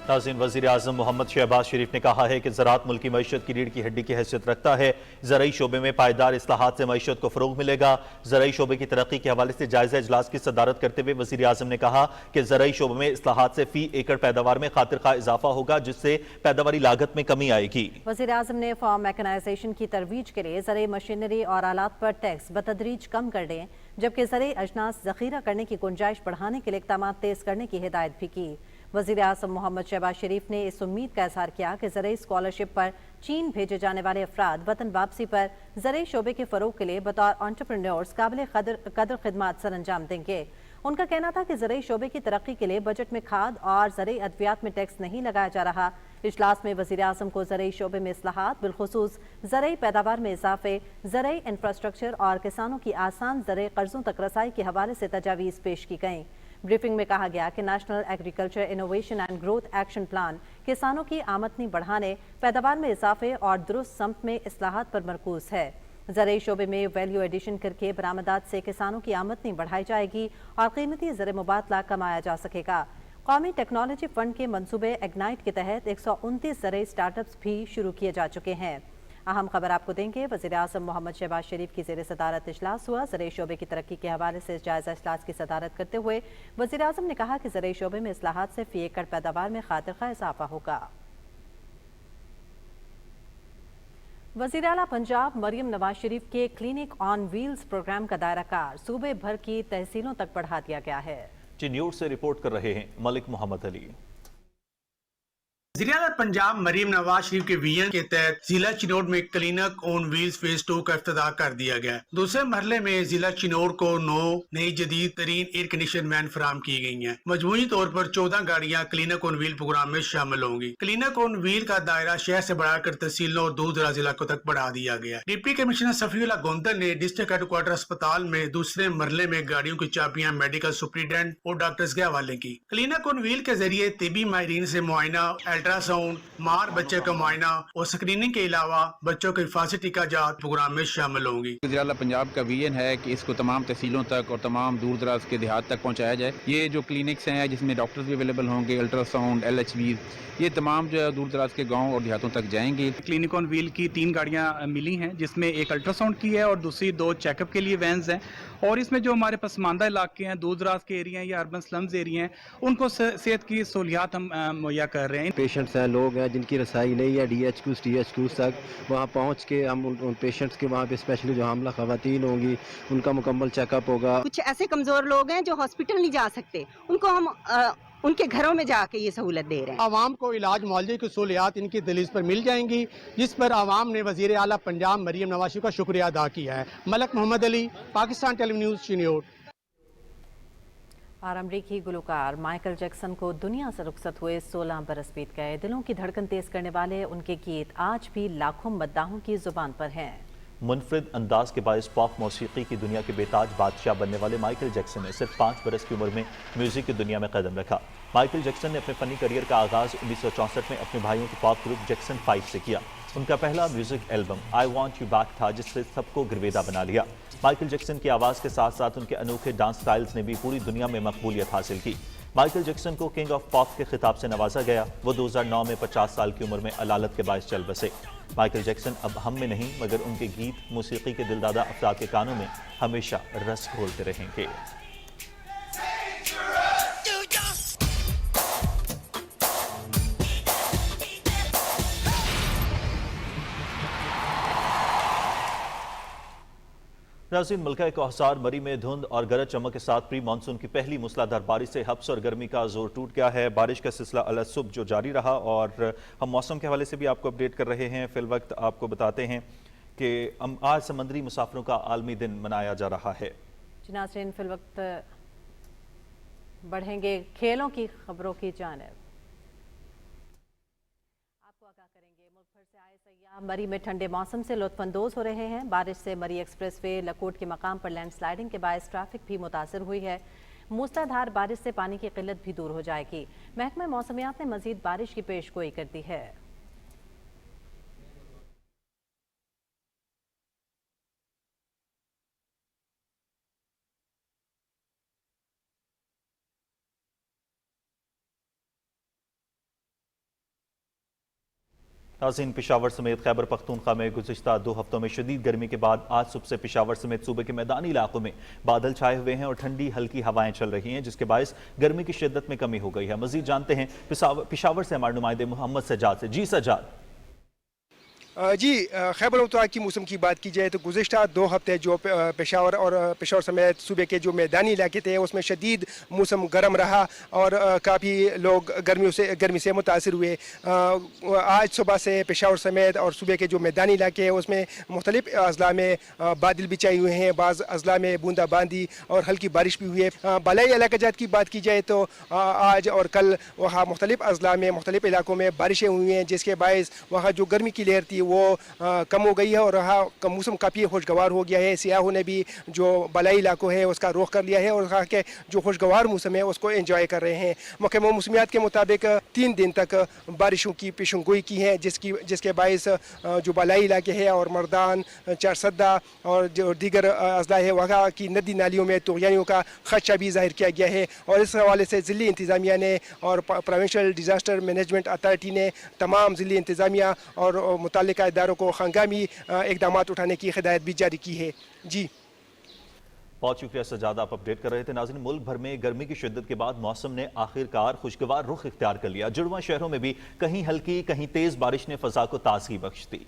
नाज़रीन, वज़ीर-ए-आज़म मोहम्मद शहबाज शरीफ ने कहा है कि ज़राअत मुल्क की मईशत की रीढ़ की हड्डी की हैसियत रखता है। ज़राई शोबे में पायदार इस्लाहात से मईशत को फ़रोग़ मिलेगा। ज़राई शोबे की तरक्की के हवाले से जायज़ा इजलास की सदारत करते हुए वज़ीर-ए-आज़म ने कहा कि ज़राई शोबे में इस्लाहात से फ़ी एकड़ पैदावार में खातिर खा इजाफा होगा, जिससे पैदावारी लागत में कमी आएगी। वज़ीर-ए-आज़म ने फार्म मैकेनाइजेशन की तरवीज के लिए ज़राई मशीनरी और आलात पर टैक्स बतदरीज कम कर दें, जबकि ज़राई अजनास ज़ख़ीरा करने की गुंजाइश बढ़ाने के लिए इक़दाम तेज़ करने की हिदायत भी की। वज़ीर-ए-आज़म मोहम्मद शहबाज शरीफ ने इस उम्मीद का इज़हार किया कि ज़राई स्कॉलरशिप पर चीन भेजे जाने वाले अफराद वतन वापसी पर ज़राई शोबे के फ़रोग़ के लिए बतौर एंटरप्रेन्योर्स काबिल कदर खिदमात सर अंजाम देंगे। उनका कहना था कि ज़राई शोबे की तरक्की के लिए बजट में खाद और ज़राई अद्वियात में टैक्स नहीं लगाया जा रहा। इजलास में वज़ीर-ए-आज़म को ज़राई शोबे में इस्लाहात, बिलखुसूस ज़राई पैदावार में इजाफे, ज़राई इंफ्रास्ट्रक्चर और किसानों की आसान ज़राई कर्ज़ों तक रसाई के हवाले से तजावीज़ पेश की गईं। ब्रीफिंग में कहा गया कि national agriculture innovation and growth action plan किसानों की आमदनी बढ़ाने, पैदावार में इजाफे और दुरुस्त समत में इस्लाहात पर मरकूज है। ज़राई शोबे में वैल्यू एडिशन करके बरामदात से किसानों की आमदनी बढ़ाई जाएगी और कीमती ज़र मुबादला कमाया जा सकेगा। कौमी टेक्नोलॉजी फंड के मंसूबे इग्नाइट के तहत 129 ज़राई स्टार्टअप्स भी शुरू किए जा चुके हैं। अहम खबर आपको देंगे। वज़ीर-ए-आज़म मोहम्मद शहबाज शरीफ की ज़ेर सदारत इजलास हुआ। ज़राई शोबे की तरक्की के हवाले से जायज़ा इजलास की सदारत करते हुए वज़ीर-ए-आज़म ने कहा कि ज़राई शोबे में इस्लाहात से फ़ी एकड़ पैदावार में खातिर खा इजाफा होगा। वज़ीर-ए-आला पंजाब मरियम नवाज शरीफ के क्लिनिक ऑन व्हील्स प्रोग्राम का दायरा कार सूबे भर की तहसीलों तक बढ़ा दिया गया है। चिन्यूर से रिपोर्ट कर रहे हैं मलिक मोहम्मद अली। वज़ीर-ए-आला पंजाब मरियम नवाज शरीफ के विजन के तहत जिला चिनौर में क्लिनिक ऑन व्हील्स फेज 2 का इफ्तिताह कर दिया गया। दूसरे मरहले में जिला चिनौर को 9 नई जदीद तरीन एयर कंडीशन वैन फराम की गई हैं। मजमूई तौर पर 14 गाड़ियां क्लिनिक ऑन व्हील प्रोग्राम में शामिल होंगी। क्लिनिक ऑन व्हील का दायरा शहर से बढ़ाकर तहसीलों और दूर दराज इलाकों तक बढ़ा दिया गया। डिप्टी कमिश्नर सफीउल्ला गोंदल ने डिस्ट्रिक्ट हेडक्वार्टर अस्पताल में दूसरे मरहले में गाड़ियों की चाबियां मेडिकल सुपरिटेंडेंट और डॉक्टर्स के हवाले की। क्लिनिक ऑन व्हील के जरिए तिबी माहिरीन से मुआयना, अल्ट्रासाउंड, मार बच्चे का मुआयना और स्क्रीनिंग के अलावा बच्चों के हिफाजती टीकाजात प्रोग्राम में शामिल होंगी। वज़ीर-ए-आला पंजाब का विजन है कि इसको तमाम तहसीलों तक और तमाम दूर दराज के देहात तक पहुंचाया जाए। ये जो क्लिनिक्स हैं जिसमें डॉक्टर्स भी अवेलेबल होंगे, अल्ट्रासाउंड, LHV, ये तमाम जो दूर दराज के गाँव और देहातों तक जाएंगे। क्लिनिक ऑन व्हील की 3 गाड़ियां मिली हैं, जिसमें एक अल्ट्रासाउंड की है और दूसरी 2 चेकअप के लिए वैन्स हैं। और इसमें जो हमारे पसमानदा इलाके हैं, दूर दराज के एरिया हैं या अर्बन स्लम्स एरिया हैं, उनको सेहत की सहूलियात हम मुहैया कर रहे हैं। पेशेंट्स हैं, लोग हैं जिनकी रसाई नहीं है DHQs, THQs तक, वहाँ पहुँच के हम उन पेशेंट्स के वहाँ पे स्पेशली जो हामला खवातीन होंगी उनका मुकम्मल चेकअप होगा। कुछ ऐसे कमज़ोर लोग हैं जो हॉस्पिटल नहीं जा सकते, उनको हम उनके घरों में जाके ये सहूलत दे रहे हैं। आवाम को इलाज मुआवजे की सहूलियात इनकी दलील पर मिल जाएंगी, जिस पर आवाम ने वज़ीर-ए-आला पंजाब मरियम नवाज शरीफ का शुक्रिया अदा किया है। Malik Mohammad Ali, Pakistan television news, Chiniot. और अमरीकी गुलकार माइकल जैक्सन को दुनिया से रुखसत हुए 16 बरस बीत गए। दिलों की धड़कन तेज करने वाले उनके गीत आज भी लाखों मद्दाहों की जुबान पर हैं। मुनफरिद अंदाज के बायस पॉप मौसीकी की दुनिया के बेताज बादशाह बनने वाले माइकल जैक्सन ने सिर्फ 5 बरस की उम्र में म्यूजिक की दुनिया में कदम रखा। माइकल जैक्सन ने अपने फनी करियर का आगाज 1964 में अपने भाइयों के पॉप ग्रुप जैक्सन 5 से किया। उनका पहला music album I want you back था, जिससे सबको गिरवेदा बना लिया। माइकल जैक्सन की आवाज़ के साथ साथ उनके अनोखे डांस स्टाइल्स ने भी पूरी दुनिया में मकबूलियत हासिल की। माइकल जैक्सन को किंग ऑफ पॉप के खिताब से नवाजा गया। वो 2009 में 50 साल की उम्र में अलालत के बायस चल बसे। माइकल जैक्सन अब हम में नहीं मगर उनके गीत मौसीकी के दिलदादा अफराद के कानों में हमेशा रस घोलते रहेंगे। नाज़रीन, मुल्का कोहसार मरी में धुंध और गरज चमक के साथ प्री मानसून की पहली मूसलाधार बारिश से हब्स और गर्मी का जोर टूट गया है। बारिश का सिलसिला अल सुबह जो जारी रहा और हम मौसम के हवाले से भी आपको अपडेट कर रहे हैं। फिल वक्त आपको बताते हैं कि आज समंदरी मुसाफिरों का आलमी दिन मनाया जा रहा है। नाज़रीन, फिल वक्त बढ़ेंगे खेलों की खबरों की जानिब। मरी में ठंडे मौसम से लुत्फानंदोज हो रहे हैं। बारिश से मरी एक्सप्रेस वे लकोट के मकाम पर लैंडस्लाइडिंग के बायस ट्रैफिक भी मुतासर हुई है। मूसलाधार बारिश से पानी की किल्लत भी दूर हो जाएगी। महकमा मौसमियात ने मजीद बारिश की पेशगोई कर दी है। नाज़रीन, पेशावर समेत खैबर पख्तूनख्वा में गुज़िश्ता 2 हफ्तों में शदीद गर्मी के बाद आज सुबह से पेशावर समेत सूबे के मैदानी इलाकों में बादल छाए हुए हैं और ठंडी हल्की हवाएं चल रही हैं, जिसके बायस गर्मी की शिद्दत में कमी हो गई है। मजीद जानते हैं पेशावर से हमारे नुमाइंदे मोहम्मद सज्जाद से। जी सज्जाद। जी, खैबर पख्तूनख्वा की मौसम की बात की जाए तो गुज़िश्ता 2 हफ्ते जो पेशावर और पेशावर समेत सूबे के जो मैदानी इलाके थे उसमें शदीद मौसम गर्म रहा और काफ़ी लोग गर्मी से मुतासर हुए। आज सुबह से पेशावर समेत और सूबे के जो मैदानी इलाके हैं उसमें मुख्तलिफ अजला में बादल बिछाए हुए हैं। बाज़ अजला में बूंदाबांदी और हल्की बारिश भी हुई है। बालाई इलाका जात की बात की जाए तो आज और कल वहाँ मुख्तलिफ अजला में मुख्तलिफ इलाकों में बारिशें हुई हैं, जिसके बायस वहाँ जो गर्मी की लहर थी वो कम हो गई है और रहा मौसम काफ़ी खुशगवार हो गया है। सियाहों ने भी जो बलाई इलाकों है उसका रुख कर लिया है और वहाँ के जो खुशगवार मौसम है उसको एंजॉय कर रहे हैं। महकमा मौसमियात के मुताबिक 3 दिन तक बारिशों की पेशगोई की है, जिसके बायस जो बलाई इलाके है और मर्दान, चारसदा और जो दीगर अजला है वहाँ की नदी नालियों में तुग़यानियों का खदशा भी ज़ाहिर किया गया है। और इस हवाले से ज़िली इंतज़ामिया ने और प्रोविंशियल डिज़ास्टर मैनेजमेंट अथॉरिटी ने तमाम ज़िली इंतज़ामिया और मुतल्लिका इदारों को हंगामी इक़दाम उठाने की हिदायत भी जारी की है। जी, बहुत शुक्रिया सज्जाद, आप अपडेट कर रहे थे। नाज़रीन, मुल्क भर में गर्मी की शिद्दत के बाद मौसम ने आखिरकार खुशगवार रुख इख्तियार कर लिया। जुड़वा शहरों में भी कहीं हल्की कहीं तेज बारिश ने फजा को ताजगी बख्श दी।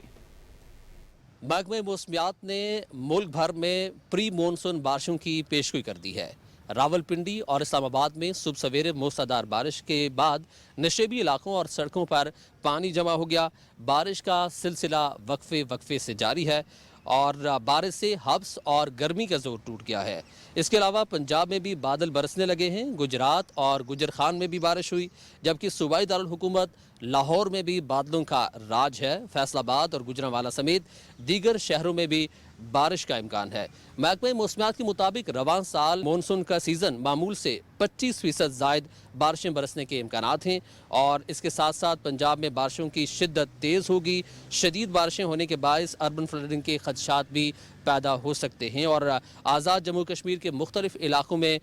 महकमा मौसमियात ने मुल्क भर में प्री मानसून बारिशों की पेशगोई कर दी है। रावलपिंडी और इस्लामाबाद में सुबह सवेरे मूसलाधार बारिश के बाद नशेबी इलाकों और सड़कों पर पानी जमा हो गया। बारिश का सिलसिला वक्फे से जारी है और बारिश से हब्स और गर्मी का जोर टूट गया है। इसके अलावा पंजाब में भी बादल बरसने लगे हैं। गुजरात और गुजर खान में भी बारिश हुई, जबकि सूबाई दारुल हुकूमत लाहौर में भी बादलों का राज है। फैसलाबाद और गुजरांवाला समेत दीगर शहरों में भी बारिश का इम्कान है। महकमा मौसमियात के मुताबिक रवां साल मानसून का सीज़न मामूल से 25% ज़ायद बारिशें बरसने के इम्कानात हैं और इसके साथ साथ पंजाब में बारिशों की शिद्दत तेज़ होगी। शदीद बारिशें होने के बायस अर्बन फ्लडिंग के खदशात भी पैदा हो सकते हैं और आज़ाद जम्मू कश्मीर के मुख्तलिफ इलाकों में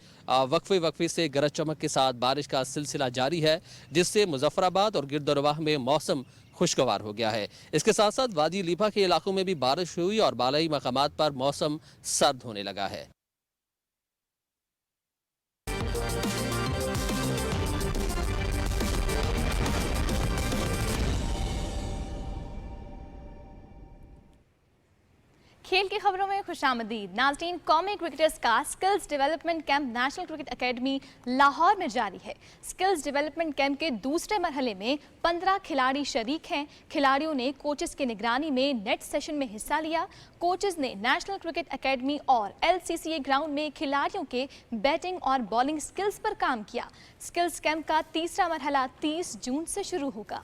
वक्फे से गरज चमक के साथ बारिश का सिलसिला जारी है, जिससे मुजफ्फराबाद और गिरदोरवाह में मौसम खुशगवार हो गया है। इसके साथ साथ वादी लीपा के इलाकों में भी बारिश हुई और बालाई मकामात पर मौसम सर्द होने लगा है। खेल की खबरों में खुशामदीद। नाज़रीन, कौमी क्रिकेटर्स का skills development camp national cricket academy Lahore में जारी है। स्किल्स डेवलपमेंट कैंप के दूसरे मरहले में 15 खिलाड़ी शरीक हैं। खिलाड़ियों ने कोचेस की निगरानी में नेट सेशन में हिस्सा लिया। कोचेस ने नेशनल क्रिकेट एकेडमी और LCCA ग्राउंड में खिलाड़ियों के बैटिंग और बॉलिंग स्किल्स पर काम किया। स्किल्स कैंप का तीसरा मरहला 30 जून से शुरू होगा।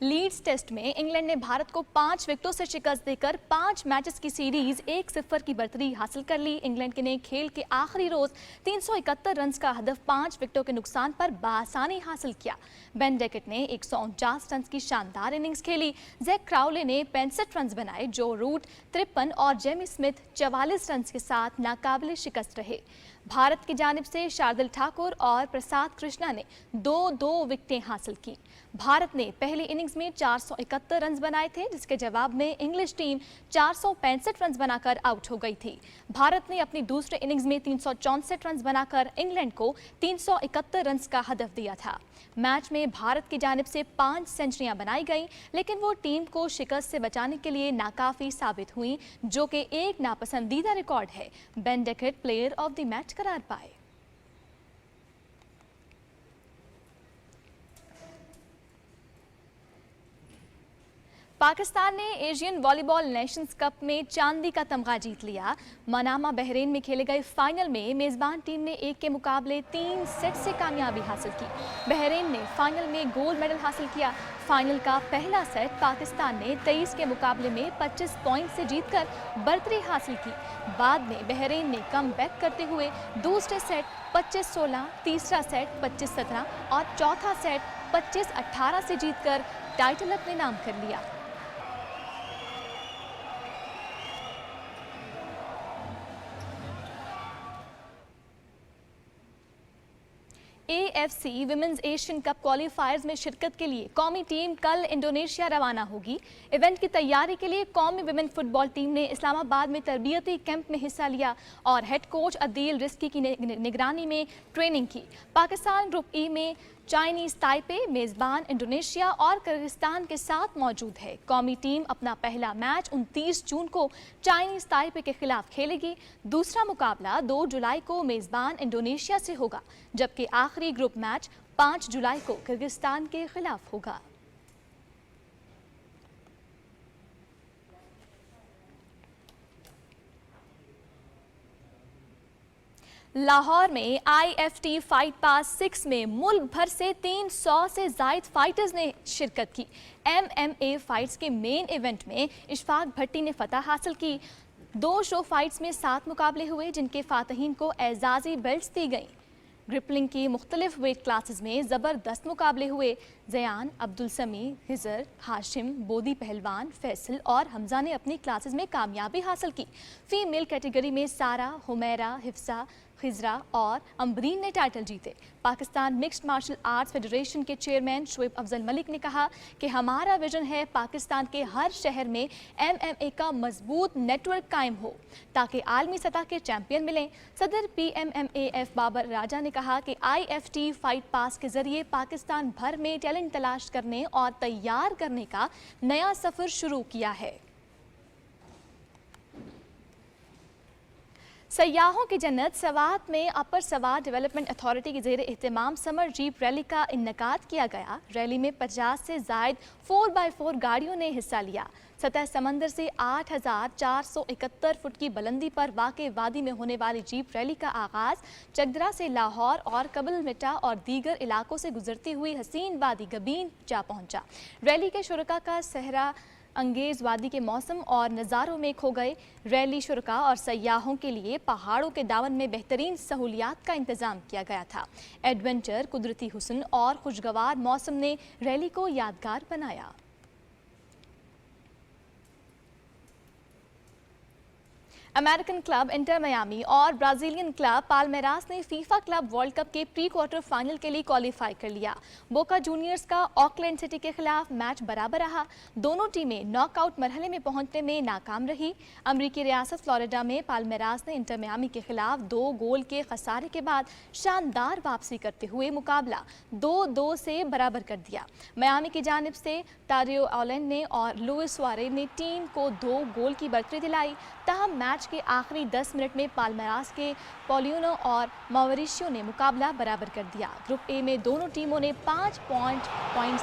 लीड्स टेस्ट में इंग्लैंड ने भारत को 5 विकेटों से शिकस्त देकर 5 मैचेस की सीरीज 1-0 की बढ़तरी हासिल कर ली। इंग्लैंड ने खेल के आखिरी रोज 371 रन का हदफ 5 विकेटों के नुकसान पर बासानी हासिल किया। बेन डेकेट ने 149 रन की शानदार इनिंग्स खेली। जैक क्राउले ने 65 रन बनाए। जो रूट 53 और जेमी स्मिथ 44 रन के साथ नाकाबिले शिकस्त रहे। भारत की जानिब से शार्दुल ठाकुर और प्रसाद कृष्णा ने 2-2 विकेटें हासिल की। भारत ने पहली इनिंग्स में 471 रन बनाए थे, जिसके जवाब में इंग्लिश टीम 465 रन बनाकर आउट हो गई थी। भारत ने अपनी दूसरे इनिंग्स में 364 रन बनाकर इंग्लैंड को 371 रन का हदफ दिया था। मैच में भारत की जानिब से 5 सेंचुरियां बनाई गईं, लेकिन वो टीम को शिकस्त से बचाने के लिए नाकाफी साबित हुई, जो कि एक नापसंदीदा रिकॉर्ड है। Ben decade player of the match करार पाए। पाकिस्तान ने एशियन वॉलीबॉल नेशंस कप में चांदी का तमगा जीत लिया। मनामा बहरीन में खेले गए फाइनल में मेजबान टीम ने 1 के मुकाबले 3 सेट से कामयाबी हासिल की। बहरीन ने फाइनल में गोल्ड मेडल हासिल किया। फाइनल का पहला सेट पाकिस्तान ने 23 के मुकाबले में 25 पॉइंट से जीतकर बढ़तरी हासिल की। बाद में बहरीन ने कम बैक करते हुए दूसरे सेट 25-16, तीसरा सेट 25-17 और चौथा सेट 25-18 से जीतकर टाइटल अपने नाम कर लिया। AFC विमेंस एशियन कप क्वालिफायर्स में शिरकत के लिए कौमी टीम कल इंडोनेशिया रवाना होगी। इवेंट की तैयारी के लिए कौमी विमेन फुटबॉल टीम ने इस्लामाबाद में तरबियती कैंप में हिस्सा लिया और हेड कोच अदील रिस्की की निगरानी में ट्रेनिंग की। पाकिस्तान ग्रुप ई में चाइनीज ताइपे, मेजबान इंडोनेशिया और किर्गिस्तान के साथ मौजूद है। कौमी टीम अपना पहला मैच 29 जून को चाइनीज ताइपे के खिलाफ खेलेगी। दूसरा मुकाबला 2 जुलाई को मेजबान इंडोनेशिया से होगा, जबकि आखिरी ग्रुप मैच 5 जुलाई को किर्गिस्तान के खिलाफ होगा। लाहौर में IFT फाइट पास 6 में मुल्क भर से 300 से ज़ायद फाइटर्स ने शिरकत की। MMA फाइट्स के मेन इवेंट में इशफाक भट्टी ने फतह हासिल की। 2 शो फाइट्स में 7 मुकाबले हुए, जिनके फातहीन को एजाज़ी बेल्ट्स दी गईं। ग्रिपलिंग की मुख्तलिफ वेट क्लासेस में ज़बरदस्त मुकाबले हुए। ज़यान, अब्दुल समी, हिजर, हाशिम, बोदी पहलवान, फैसल और हमजा ने अपनी क्लासेस में कामयाबी हासिल की। फीमेल कैटेगरी में सारा, हुमैरा, हिफ्सा, खिजरा और अम्बरीन ने टाइटल जीते। Pakistan Mixed Martial Arts Federation के चेयरमैन शोएब अफजल मलिक ने कहा कि हमारा विजन है पाकिस्तान के हर शहर में MMA का मजबूत नेटवर्क कायम हो ताकि आलमी सतह के चैंपियन मिलें। सदर PMMAF बाबर राजा ने कहा कि IFT फाइट पास के जरिए पाकिस्तान भर में टैलेंट तलाश करने और तैयार करने का नया सफ़र शुरू किया है। सयाहों की जन्नत सवात में अपर सवात डेवलपमेंट अथॉरिटी के ज़ेर एहतमाम समर जीप रैली का इन्नकाद किया गया। रैली में 50 से ज़ायद 4x4 गाड़ियों ने हिस्सा लिया। सतह समंदर से 8,471 फुट की बुलंदी पर वाक़े वादी में होने वाली जीप रैली का आगाज़ चकदरा से लाहौर और कबल मिटा और दीगर इलाकों से गुजरती हुई हसीन वादी गबीन जा पहुँचा। रैली के शुरका का सहरा अंगेज वादी के मौसम और नज़ारों में खो गए। रैली शुरका और सयाहों के लिए पहाड़ों के दामन में बेहतरीन सहूलियात का इंतज़ाम किया गया था। एडवेंचर, कुदरती हुस्न और खुशगवार मौसम ने रैली को यादगार बनाया। अमेरिकन क्लब इंटर मियामी और ब्राज़ीलियन क्लब पाल्मेरास ने फीफा क्लब वर्ल्ड कप के प्री क्वार्टर फाइनल के लिए क्वालिफाई कर लिया। बोका जूनियर्स का ऑकलैंड सिटी के खिलाफ मैच बराबर रहा। दोनों टीमें नॉकआउट मरहले में पहुंचने में नाकाम रही। अमरीकी रियासत फ्लोरिडा में पाल्मेरास ने इंटर मियामी के खिलाफ 2 गोल के खसारे के बाद शानदार वापसी करते हुए मुकाबला 2-2 से बराबर कर दिया। मियामी की जानिब से तारियो ऑलैंड ने और लुइस सुआरेज ने टीम को 2 गोल की बढ़तरी दिलाई। ताहम मैच के आखिरी 10 मिनट में पाल्मेरास के पॉलियोनो और मॉरिशियो ने मुकाबला बराबर कर दिया। ग्रुप ए में दोनों टीमों ने 5 पॉइंट्स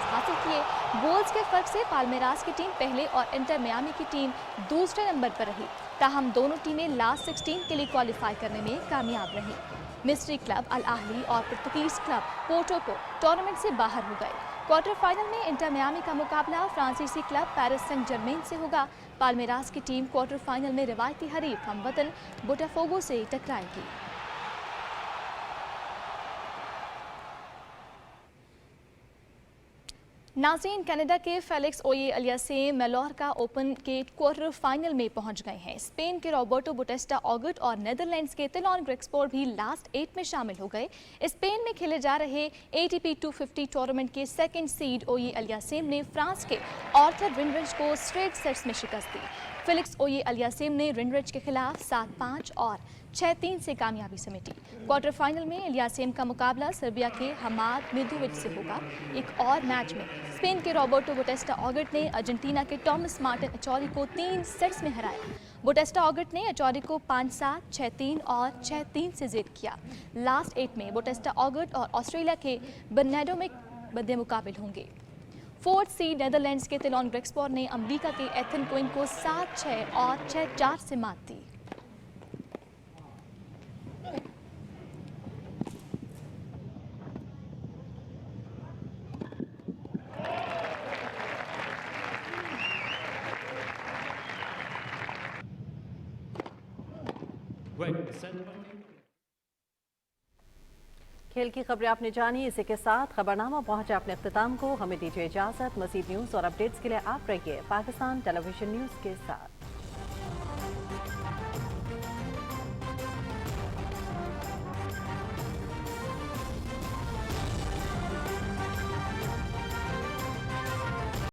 हासिल किए। गोल्स के फर्क से पाल्मेरास की टीम पहले और इंटर मियामी की टीम दूसरे नंबर पर रही। ताहम दोनों टीमें लास्ट 16 के लिए क्वालिफाई करने में कामयाब रहीं। मिस्री क्लब अल अहली और पुर्तगीज क्लब पोर्टो को टूर्नामेंट से बाहर हो गए। क्वार्टर फाइनल में इंटर मियामी का मुकाबला फ्रांसीसी क्लब पेरिस सेंट जर्मेन से होगा। पाल्मेरास की टीम क्वार्टर फाइनल में रिवायती हरीफ हमवतन बोटाफोगो से टकराएगी। नाज़रीन, कनाडा के फेलिक्स ओये अलियासेम मैलोर्का ओपन के क्वार्टर फाइनल में पहुंच गए हैं। स्पेन के रॉबर्टो बुटेस्टा ऑगट और नेदरलैंड्स के तिलॉन ग्रेक्सपोर भी लास्ट 8 में शामिल हो गए। स्पेन में खेले जा रहे ATP 250 टूर्नामेंट के सेकंड सीड ओये अलियासेम ने फ्रांस के आर्थर रिनरिच को स्ट्रेट सेट्स में शिकस्त दी। फेलिक्स ओये अलियासेम ने रिनरिच के खिलाफ 7-5 और 6-3 से कामयाबी समेटी। क्वार्टर फाइनल में अलियासेम का मुकाबला सर्बिया के हमाद मिदोविच से होगा। एक और मैच में स्पेन के रॉबर्टो बुटेस्टा ऑगट ने अर्जेंटीना के टॉमस मार्टिन अचौरी को 3 सेट्स में हराया। बुटेस्टा ऑगट ने अचौरी को 5-7, 6-3 और 6-3 से जीत किया। लास्ट 8 में बुटेस्टा ऑगट और ऑस्ट्रेलिया के बर्नार्डो में बदे मुकाबिल होंगे। फोर्थ सीड नेदरलैंड्स के तिलॉन ग्रेक्सपोर ने अमेरिका के एथन कोइन को 7-6 और 6-4 से मात दी। खेल की खबरें आपने जानी। इसी के साथ खबरनामा पहुंचा अपने अख्तिताम को। हमें दीजिए इजाजत। मज़ीद न्यूज़ और अपडेट्स के लिए आप रहिए पाकिस्तान टेलीविजन न्यूज़ के साथ।